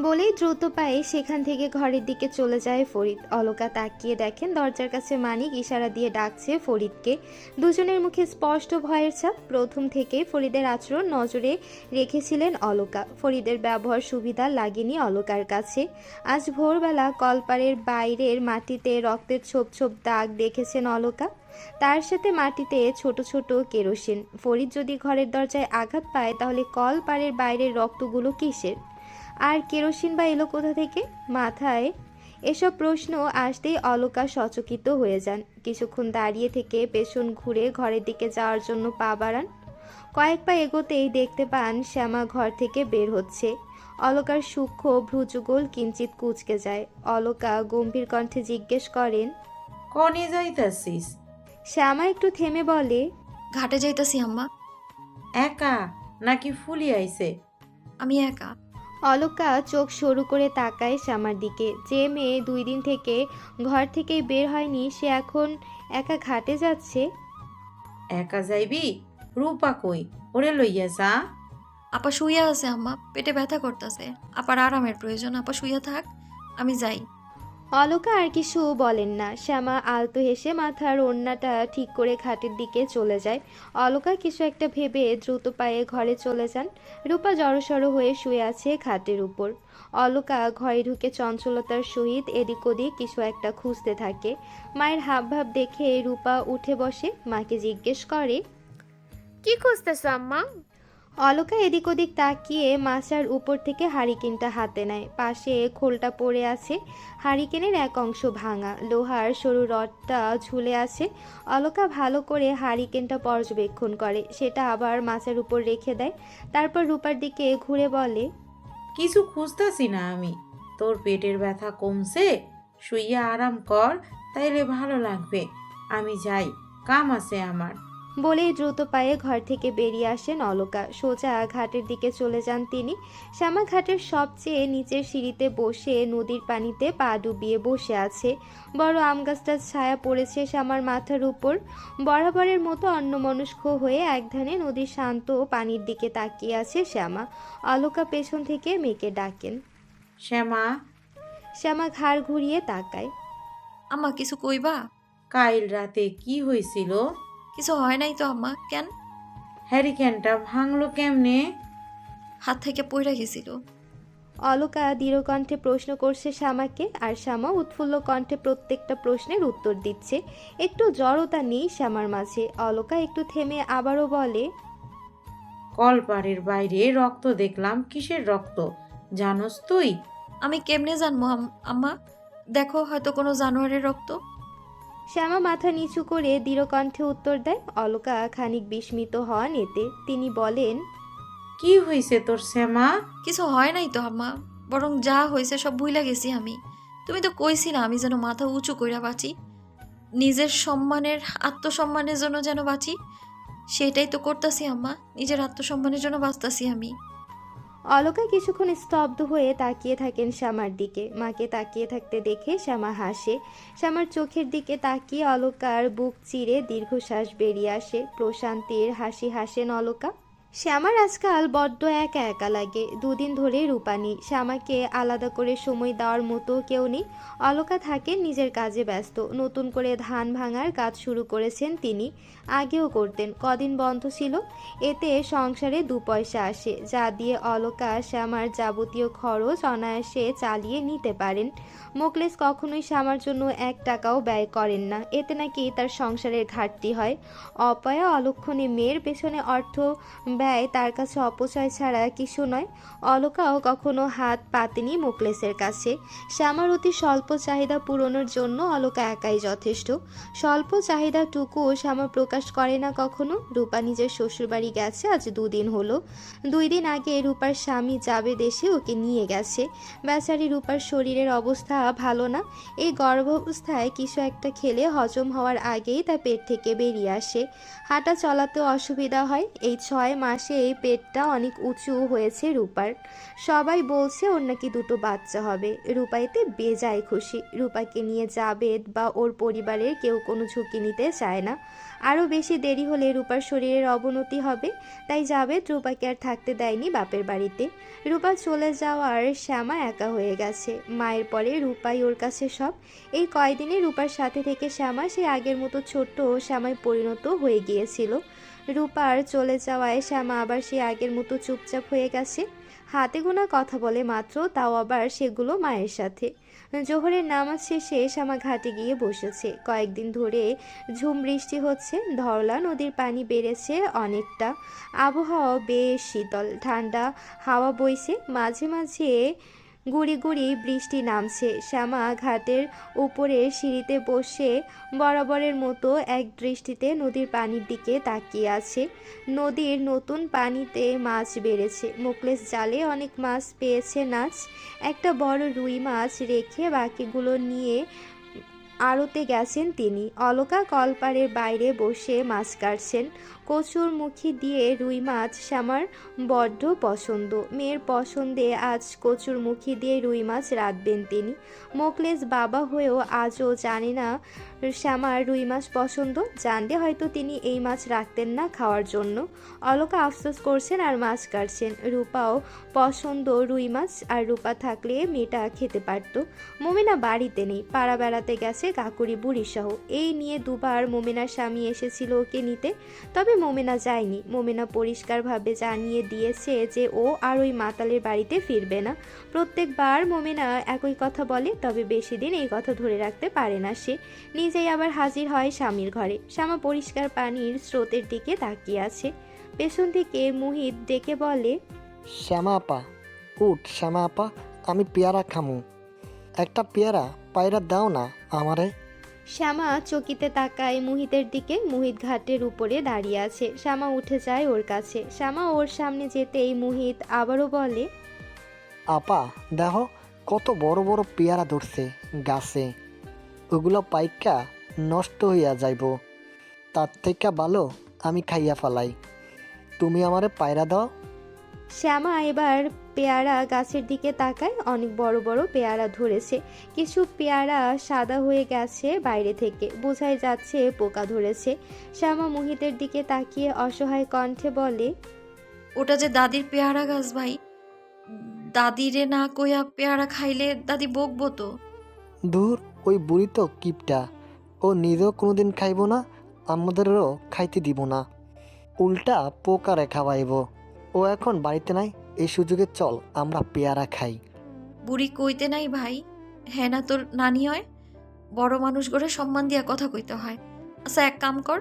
বলেই দ্রুত পায়ে সেখান থেকে ঘরের দিকে চলে যায় ফরিদ। অলকা তাকিয়ে দেখেন দরজার কাছে মানিক ইশারা দিয়ে ডাকছে ফরিদকে। দুজনের মুখে স্পষ্ট ভয়ের ছাপ। প্রথম থেকে ফরিদের আচরণ নজরে রেখেছিলেন অলকা। ফরিদের ব্যবহার সুবিধা লাগেনি অলকার কাছে। আজ ভোরবেলা কলপারের বাইরের মাটিতে রক্তের ছোপ ছোপ দাগ দেখেছেন অলকা। তার সাথে মাটিতে ছোট ছোট কেরোসিন। ফরিদ যদি ঘরের দরজায় আঘাত পায় তাহলে কলপারের বাইরের রক্তগুলো কিসের? আর কেরোসিন বা এলো কোথা থেকে? মাথায় এসব প্রশ্ন আসতেই অলকা সচকিত হয়ে যান। কিছুক্ষণ দাঁড়িয়ে থেকে পেছন ঘুরে ঘরের দিকে যাওয়ার জন্য পা বাড়ান। কয়েক পা এগোতেই দেখতে পান শ্যামা ঘর থেকে বের হচ্ছে। অলকার সূক্ষ্ম ভ্রুযুগল কিঞ্চিত কুঁচকে যায়। অলকা গম্ভীর কণ্ঠে জিজ্ঞেস করেন, কনে যাইতাছিস? শ্যামা একটু থেমে বলে, ঘাটে যাইতাছি আম্মা। একা নাকি ফুলি আইছে? আমি একা। অলকা চোখ সরু করে তাকায় শ্যামার দিকে। যে মেয়ে 2 দিন থেকে ঘর থেকে বের হয়নি সে এখন একা ঘাটে যাচ্ছে। একা যাইবি? রূপা কই? ওরে লইয়া যা। আপা শুইয়া আছে আম্মা, পেটে ব্যথা করতেছে, আপার আরামের প্রয়োজন। আপা শুইয়া থাক, আমি যাই। অলকা আর কিছু বলেন না। শ্যামা আলতো হেসে মাথার ওড়নাটা ঠিক করে খাটের দিকে চলে যায়। অলকা কিছু একটা ভেবে দ্রুত পায়ে ঘরে চলে যান। রূপা জড়সড় হয়ে শুয়ে আছে খাটের উপর। অলকা ঘরে ঢুকে চঞ্চলতার সহিত এদিক ওদিক কিছু একটা খুঁজতে থাকে। মায়ের হাবভাব দেখে রূপা উঠে বসে। মাকে জিজ্ঞেস করে, কি খুঁজতেছো আম্মা? অলকা এদিক ওদিক তাকিয়ে মাচার উপর থেকে হারিকেনটা হাতে নেয়। পাশে খোলটা পড়ে আছে। হারিকেনের এক অংশ ভাঙা, লোহার সরু রডটা ঝুলে আছে। অলকা ভালো করে হারিকেনটা পর্যবেক্ষণ করে, সেটা আবার মাচার উপর রেখে দেয়। তারপর রূপার দিকে ঘুরে বলে, কিছু খুঁজতাছি না আমি। তোর পেটের ব্যথা কমছে? শুইয়া আরাম কর, তাইলে ভালো লাগবে। আমি যাই, কাম আছে আমার। বলেই দ্রুত পায়ে ঘর থেকে বেরিয়ে আসেন অলকা। সোজা ঘাটের দিকে চলে যান তিনি। শ্যামা ঘাটের সবচেয়ে নিচের সিঁড়িতে বসে নদীর পানিতে পা ডুবিয়ে বসে আছে। বড় আম গাছটার ছায়া পড়েছে শ্যামার মাথার উপর। বরাবরের মতো অন্যমনস্ক হয়ে একধানে নদীর শান্ত পানির দিকে তাকিয়ে আছে শ্যামা। অলকা পেছন থেকে মেয়েকে ডাকেন, শ্যামা। শ্যামা ঘাড় ঘুরিয়ে তাকায়। আম্মা কিছু কইবা? কাল রাতে কি হয়েছিল? কিছু হয় নাই তো আম্মা। কেন? হ্যারিকেনটা ভাঙলো কেমনে? হাত থেকে পইড়া গেছিল। অলকা দৃঢ় কণ্ঠে প্রশ্ন করছে শ্যামাকে, আর শ্যামা উৎফুল্ল কণ্ঠে প্রত্যেকটা প্রশ্নের উত্তর দিচ্ছে। একটু জড়তা নেই শ্যামার মাঝে। অলকা একটু থেমে আবারও বলে, কলপাড়ের বাইরে রক্ত দেখলাম। কিসের রক্ত জানোস তুই? আমি কেমনে জানবো আম্মা? দেখো হয়তো কোনো জানোয়ারের রক্ত। শ্যামা মাথা নিচু করে দৃঢ় কণ্ঠে উত্তর দেয়। অলকা খানিক বিস্মিত হন এতে। তিনি বলেন, কি হয়েছে তোর শ্যামা? কিছু হয় নাই তো আম্মা, বরং যা হয়েছে সব ভুইলা গেছি আমি। তুমি তো কইছি না আমি যেন মাথা উঁচু কইরা বাঁচি, নিজের সম্মানের আত্মসম্মানের জন্য যেন বাঁচি। সেটাই তো করতাছি আম্মা, নিজের আত্মসম্মানের জন্য বাঁচতাছি আমি। অলকা কিছুক্ষণ স্তব্ধ হয়ে তাকিয়ে থাকেন শ্যামার দিকে। মাকে তাকিয়ে থাকতে দেখে শ্যামা হাসে। শ্যামার চোখের দিকে তাকিয়ে অলকার বুক চিরে দীর্ঘশ্বাস বেরিয়ে আসে। প্রশান্তির হাসি হাসেন অলকা। শ্যামার আজকাল বড্ড একা একা লাগে। দুদিন ধরে রূপানি। শ্যামাকে আলাদা করে সময় দেওয়ার মতো কেউ নেই। অলকা থাকেন নিজের কাজে ব্যস্ত। নতুন করে ধান ভাঙার কাজ শুরু করেছেন তিনি। আগেও করতেন, কদিন বন্ধ ছিল। এতে সংসারে 2 পয়সা আসে, যা দিয়ে অলকা শ্যামার যাবতীয় খরচ অনায়াসে চালিয়ে নিতে পারেন। মোকলেস কখনোই শ্যামার জন্য 1 টাকাও ব্যয় করেন না। এতে নাকি তার সংসারের ঘাটতি হয়। অপয়া অলক্ষণে মেয়ের পেছনে অর্থ ব্যয় তার কাছে অপচয় ছাড়া কিছু নয়। অলকাও কখনো হাত পাতেনি মোকলেসের কাছে। শ্যামার অতি স্বল্প চাহিদা পূরণের জন্য অলকা একাই যথেষ্ট। স্বল্প চাহিদাটুকু শ্যামা প্রকাশ করে না কখনো। রূপা নিজের শ্বশুরবাড়ি গেছে আজ 2 দিন হলো। 2 দিন আগে রূপার স্বামী যাবে দেশে ওকে নিয়ে গেছে। বেচারি রূপার শরীরের অবস্থা ভালো না। এই গর্ভাবস্থায় কিছু একটা খেলে হজম হওয়ার আগেই তার পেট থেকে বেরিয়ে আসে। হাঁটা চলাতেও অসুবিধা হয়। এই 6 মাসে এই পেটটা অনেক উঁচু হয়েছে রূপার। সবাই বলছে ওর নাকি 2টো বাচ্চা হবে। রূপা এতে বেজায় খুশি। রূপাকে নিয়ে জাবেদ বা ওর পরিবারের কেউ কোনো ঝুঁকি নিতে চায় না। আরও বেশি দেরি হলে রূপার শরীরের অবনতি হবে। তাই জাবেদ রূপাকে আর থাকতে দেয়নি বাপের বাড়িতে। রূপা চলে যাওয়ার শ্যামা একা হয়ে গেছে। মায়ের পরে রূপাই ওর কাছে সব। এই কয়দিনে রূপার সাথে থেকে শ্যামা সেই আগের মতো ছোট্ট শ্যামায় পরিণত হয়ে গিয়েছিল। রূপার চলে যাওয়ায় শ্যামা আবার সেই আগের মতো চুপচাপ হয়ে গেছে। হাতে গোনা কথা বলে মাত্র, তাও আবার সেগুলো মায়ের সাথে। জোহরের নামাজ শেষে শ্যামা ঘাটে গিয়ে বসেছে। কয়েকদিন ধরে ঝুম বৃষ্টি হচ্ছে। ধরলা নদীর পানি বেড়েছে অনেকটা। আবহাওয়া বেশ শীতল, ঠান্ডা হাওয়া বইছে। মাঝে মাঝে গুড়ি গুড়ি বৃষ্টি নামছে। শ্যামা ঘাটের উপরে সিঁড়িতে বসে বরাবরের মতো এক দৃষ্টিতে নদীর পানির দিকে তাকিয়ে আছে। নদীর নতুন পানিতে মাছ বেড়েছে। মোকলেস জালে অনেক মাছ পেয়েছে নাচ। একটা বড় রুই মাছ রেখে বাকিগুলো নিয়ে আড়তে গেছেন তিনি। অলকা কলপাড়ের বাইরে বসে মাছ কাটছেন। কচুর মুখি দিয়ে রুই মাছ শ্যামার বড্ড পছন্দ। মেয়ের পছন্দে আজ কচুর মুখি দিয়ে রুই মাছ রাঁধবেন তিনি। মোকলেস বাবা হয়েও আজও জানে না শ্যামার রুই মাছ পছন্দ। জানলে হয়তো তিনি এই মাছ রাখতেন না খাওয়ার জন্য। অলকা আফসোস করছেন আর মাছ কাটছেন। রূপাও পছন্দ রুই মাছ, আর রূপা থাকলে মেয়েটা খেতে পারত। মোমেনা বাড়িতে নেই, পাড়া বেড়াতে গেছে কাকুরি বুড়ি সহ। এই নিয়ে 2 বার মোমেনার স্বামী এসেছিল ওকে নিতে, তবে মোমেনা যায়নি। মোমেনা পরিষ্কারভাবে জানিয়ে দিয়েছে যে ও আর ওই মাতালের বাড়িতে ফিরবে না। প্রত্যেকবার মোমেনা একই কথা বলে, তবে বেশি দিন এই কথা ধরে রাখতে পারে না সে। নিজেই আবার হাজির হয় স্বামীর ঘরে। শ্যামা পরিষ্কার পানির স্রোতের দিকে তাকিয়ে আছে। পেছন থেকে মুহিত ডেকে বলে, শ্যামা আপা উঠ, শ্যামা আপা আমি পেয়ারা খামু। একটা পেয়ারা পায়রা দাও না আমারে। শ্যামা চকিতে তাকায় মুহিতের দিকে। মুহিত ঘাটের উপরে দাঁড়িয়ে আছে। শ্যামা উঠে যায় ওর কাছে। শ্যামা ওর সামনে যেতেই মুহিত আবারও বলে, আপা দেখো কত বড় বড় পেয়ারা ধরছে গাছে। ওগুলো পাইকা নষ্ট হইয়া যাইব। তার থেকে ভালো আমি খাইয়া ফেলাই। তুমি আমারে পায়রা দাও। শ্যামা এবার পেয়ারা গাছের দিকে তাকায়। অনেক বড় বড় পেয়ারা ধরেছে। কিছু পেয়ারা সাদা হয়ে গেছে বাইরে থেকে, বোঝাই যাচ্ছে পোকা ধরেছে। শ্যামা মুহিতের দিকে তাকিয়ে অসহায় কণ্ঠে বলে, ওটা যে দাদির পেয়ারা গাছ ভাই, দাদিরে না কইয়া পেয়ারা খাইলে দাদি বকবো তো। দূর, ওই বুড়ি তো কিপটা। ও নিজেও কোনোদিন খাইব না, আমাদেরও খাইতে দিব না। উল্টা পোকারে খাওয়াইব। ও এখন বাড়িতে নাই, এই সুযোগে চল আমরা পেয়ারা খাই। বুড়ি কইতে নাই ভাই, হ্যাঁ না তোর নানি হয়? বড় মানুষ করে সম্মান দিয়া কথা কইতে হয়। আচ্ছা এক কাম কর,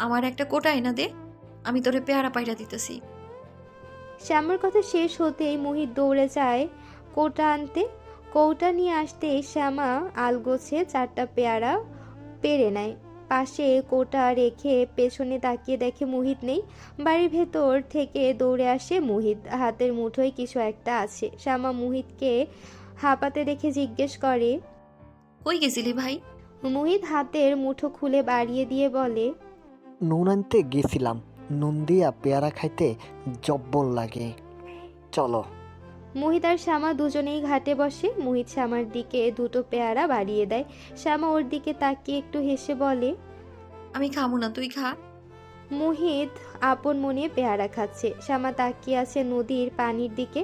আমার একটা কোটা এনে দে, আমি তোরে পেয়ারা পাইরা দিতেছি। শ্যামার কথা শেষ হতেই মুহিত দৌড়ে যায় কৌটা আনতে। কৌটা নিয়ে আসতে শ্যামা আলগোছে 4টা পেয়ারা পেরে নেয়। পাশে কৌটা রেখে পেছনে তাকিয়ে দেখে মুহিত নেই। বাড়ির ভেতর থেকে দৌড়ে আসে মুহিত, হাতের মুঠোয় কিছু একটা আছে। শ্যামা মুহিতকে হাঁপাতে দেখে জিজ্ঞেস করে, কই গেছিলি ভাই? মুহিত হাতের মুঠো খুলে বাড়িয়ে দিয়ে বলে, নুন আনতে গেছিলাম, নুন দিয়া পেয়ারা খাইতে জব্বর লাগে। চলো। মুহিত আর শ্যামা দুজনেই ঘাটে বসে। মুহিত শ্যামার দিকে 2টো পেয়ারা বাড়িয়ে দেয়। শ্যামা ওর দিকে তাকিয়ে একটু হেসে বলে, আমি খামু না, তুই খা। মুহিত আপন মনে পেয়ারা খাচ্ছে। শ্যামা তাকিয়ে আছে নদীর পানির দিকে।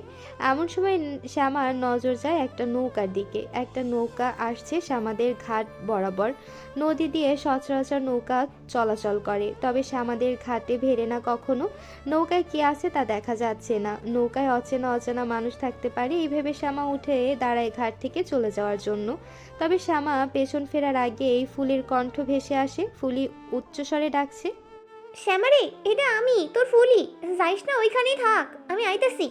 এমন সময় শ্যামার নজর যায় একটা নৌকার দিকে। একটা নৌকা আসছে শ্যামাদের ঘাট বরাবর। নদী দিয়ে সচরাচর নৌকা চলাচল করে, তবে শ্যামাদের ঘাটে ভেড়ে না কখনো। নৌকায় কি আছে তা দেখা যাচ্ছে না। নৌকায় অচেনা অচেনা মানুষ থাকতে পারে, এই ভেবে শ্যামা উঠে দাঁড়ায় ঘাট থেকে চলে যাওয়ার জন্য। তবে শ্যামা পেছন ফেরার আগেই ফুলির কণ্ঠ ভেসে আসে। ফুলি উচ্চস্বরে ডাকছে, শ্যামারে, এটা আমি তোর ফুলি, যাইস না, ওইখানেই থাক, আমি আইতাছি।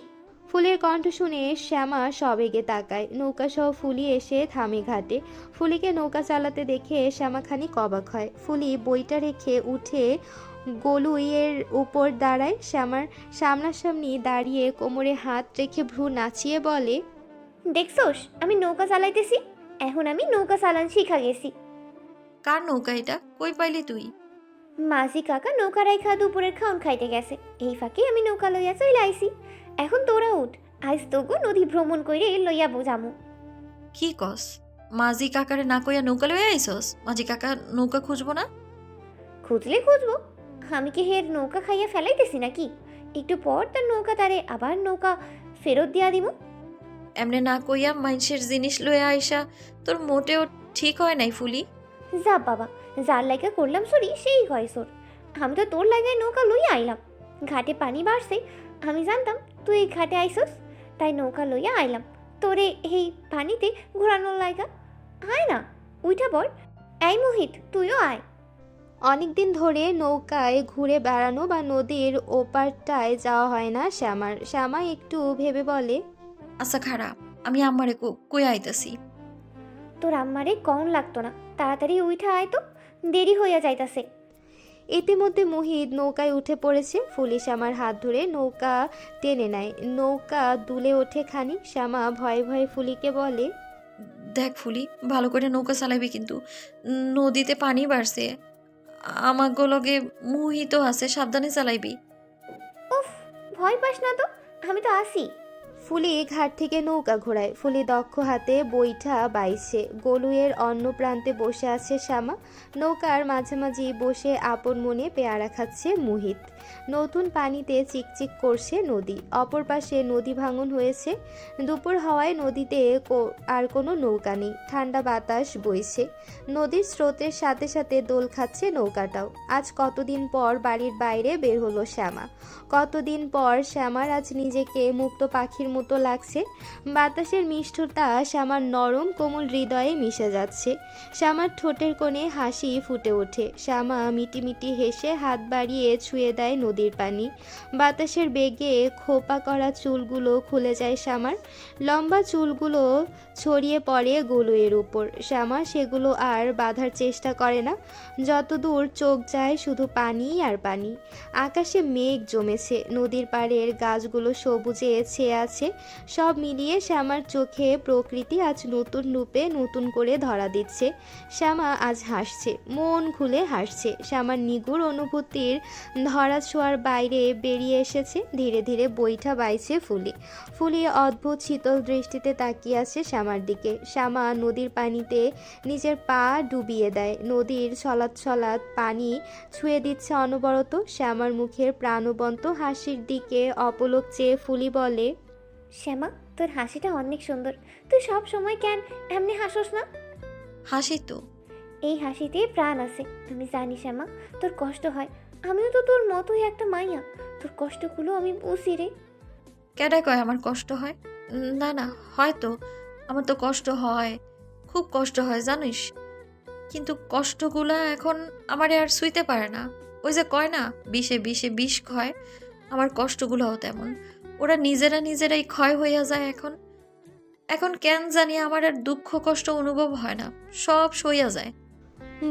ফুলের কণ্ঠ শুনে শ্যামা সবেগে তাকায়। নৌকা সহ ফুলি এসে থামে ঘাটে। ফুলিকে নৌকা চালাতে দেখে শ্যামা খানিক অবাক হয়। ফুলি বইটা রেখে উঠে গলুইয়ের উপর দাঁড়ায়। শ্যামার সামনাসামনি দাঁড়িয়ে কোমরে হাত রেখে ভ্রু নাচিয়ে বলে, দেখছোস আমি নৌকা চালাইতেছি, এখন আমি নৌকা চালান শিখা গেছি। কার নৌকা এটা? কই পাইলি তুই? মাঝি কাকা নৌকা রাইখা দুপুরের খাওন খাইতে গেছে, এই ফাঁকে আমি নৌকা লইয়া চলে আইছি। এখন তোরা উঠ, আজ তোগো নদী ভ্রমণ করে লইয়া বোঝামু। কি কস? মাঝি কাকারে না কইয়া নৌকা লইয়া আইসস? মাঝি কাকা নৌকা খুঁজবো না? খুঁজলে খুঁজবো, আমি কি হের নৌকা খাইয়া ফেলাইতেছি নাকি? একটু পর তার নৌকা তারে আবার নৌকা ফেরত দিয়া দিব। এমনে না কইয়া মানুষের জিনিস লইয়া আইসা তোর মোটেও ঠিক হয় নাই ফুলি। যা বাবা, যার লাইগা করলাম সরি সেই হয় সোর। আমি তো তোর লাগায় নৌকা লইয়া আইলাম। ঘাটে পানি বাড়ছে, আমি জানতাম তুই এই ঘাটে আইসস, তাই নৌকা লইয়া আইলাম তোরে এই পানিতে ঘোরানোর লাইগা। আয় না, উইঠা পড়। এই মোহিত, তুইও আয়। অনেকদিন ধরে নৌকায় ঘুরে বেড়ানো বা নদীর ওপারটায় যাওয়া হয় না শ্যামার। শ্যামা একটু ভেবে বলে, আচ্ছা খারাপ, আমি আমারে কই আইতাছি। তোর আম্মারে কন লাগতো না, তাড়াতাড়ি উইঠা আয় তো, দেরি হইয়া যাইতাছে। ইতিমধ্যে মুহিত নৌকায় উঠে পড়েছে। ফুলি শ্যামার হাত ধরে নৌকা টেনে নেয়। নৌকা দুলে ওঠে খানি। শ্যামা ভয়ে ভয়ে ফুলিকে বলে, দেখ ফুলি, ভালো করে নৌকা চালাবি কিন্তু, নদীতে পানি বাড়ছে, আমার লগে মুহিত আছে, সাবধানে চালাইবি। উফ, ভয় পাস না তো, আমি তো আসি। ফুলি ঘাট থেকে নৌকা ঘোরায়। ফুলি দক্ষ হাতে বৈঠা বাইছে। গলুয়ের অন্য প্রান্তে বসে আছে শ্যামা। নৌকার মাঝামাঝি বসে আপন মনে পেয়ারা খাচ্ছে মুহিত। নতুন পানিতে চিকচিক করছে নদী। অপর পাশে নদী ভাঙন হয়েছে। দুপুর হওয়ায় নদীতে আর কোনো নৌকা নেই। ঠান্ডা বাতাস বইছে। নদীর স্রোতের সাথে সাথে দোল খাচ্ছে নৌকাটাও। আজ কতদিন পর বাড়ির বাইরে বের হলো শ্যামা। কতদিন পর শ্যামার আজ নিজেকে মুক্ত পাখির মতো লাগছে। বাতাসের মিষ্টতা শ্যামার নরম কোমল হৃদয়ে মিশে যাচ্ছে। শ্যামার ঠোঁটের কোণে হাসি ফুটে ওঠে। শ্যামা মিটিমিটি হেসে হাত বাড়িয়ে ছুঁয়ে দেয় নদীর পানি। বাতাসের বেগে খোপা করা চুলগুলো খুলে যায় শ্যামার। লম্বা চুলগুলো ছড়িয়ে পড়ে গলুয়ের উপর। শ্যামা সেগুলো আর বাঁধার চেষ্টা করে না। যতদূর চোখ যায় শুধু পানি আর পানি। আকাশে মেঘ জমেছে। নদীর পাড়ের গাছগুলো সবুজে ছেয়ে আছে। সব মিলিয়ে শ্যামার চোখে প্রকৃতি আজ নতুন রূপে নতুন করে ধরা দিচ্ছে। শ্যামা আজ হাসছে, মন খুলে হাসছে। শ্যামার নিগুড় অনুভূতির ধরা ছোঁয়ার বাইরে বেরিয়ে এসেছে। ধীরে ধীরে বৈঠা বাইছে ফুলি। ফুলি অদ্ভুত শীতল দৃষ্টিতে তাকিয়ে আছে শ্যামার দিকে। শ্যামা নদীর পানিতে নিজের পা ডুবিয়ে দেয়। নদীর ছলাৎ ছলাৎ পানি ছুঁয়ে দিচ্ছে অনবরত। শ্যামার মুখের প্রাণবন্ত হাসির দিকে অপলক চেয়ে ফুলি বলে, শ্যামা, তোর হাসিটা অনেক সুন্দর। তুই সব সময় কেন এমনি হাসোস না? হাসি তো। এই হাসিতে প্রাণ আছে। আমি জানি শ্যামা, তোর কষ্ট হয়। আমিও তো তোর মতোই একটা মাইয়া, তোর কষ্টগুলো আমি বুঝি রে। কেডা কয় আমার কষ্ট হয়? না না, হয়তো আমার তো কষ্ট হয়, খুব কষ্ট হয় জানিস, কিন্তু কষ্টগুলা এখন আমারে আর ছুঁইতে পারে না। ওই যে কয় না, বিষে বিষে বিষ ক্ষয়, আমার কষ্টগুলোও তেমন। ওরা নিজেরাই ক্ষয় হইয়া যায় এখন। এখন কেন জানি আমার আর দুঃখ কষ্ট অনুভব হয় না, সব সইয়া যায়।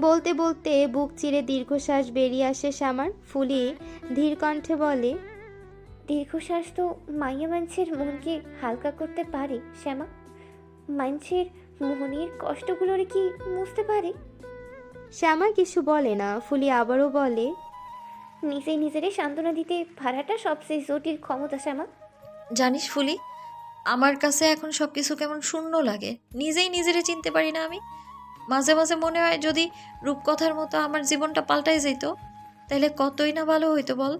বলতে বলতে বুক চিরে দীর্ঘশ্বাস বেরিয়ে আসে শ্যামার। ফুলি ধীর কণ্ঠে বলে, দীর্ঘশ্বাস তো মাইয়া মানুষের মনকে হালকা করতে পারে শ্যামা। মানুষের মনের কষ্টগুলোরে কি মুছতে পারে? শ্যামা কিছু বলে না। ফুলি আবারও বলে, নিজেরে সান্ত্বনা দিতে পারাটা সবচেয়ে জটিল ক্ষমতা শ্যামা। জানিস ফুলি, আমার কাছে এখন সব কিছু কেমন শূন্য লাগে, নিজেই নিজেরে চিনতে পারি না আমি। মাঝে মাঝে মনে হয় যদি রূপকথার মতো আমার জীবনটা পাল্টাই যেত, তাহলে কতই না ভালো হইতো বল।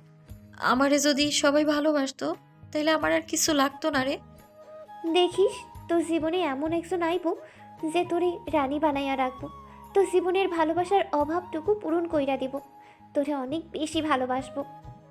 আমারে যদি সবাই ভালোবাসতো, তাহলে আমার আর কিছু লাগতো না রে। দেখিস, তোর জীবনে এমন একজন আইব যে তোরে রানী বানাইয়া রাখবো। তোর জীবনের ভালোবাসার অভাবটুকু পূরণ কইরা দিব। তোরে অনেক বেশি ভালোবাসবো।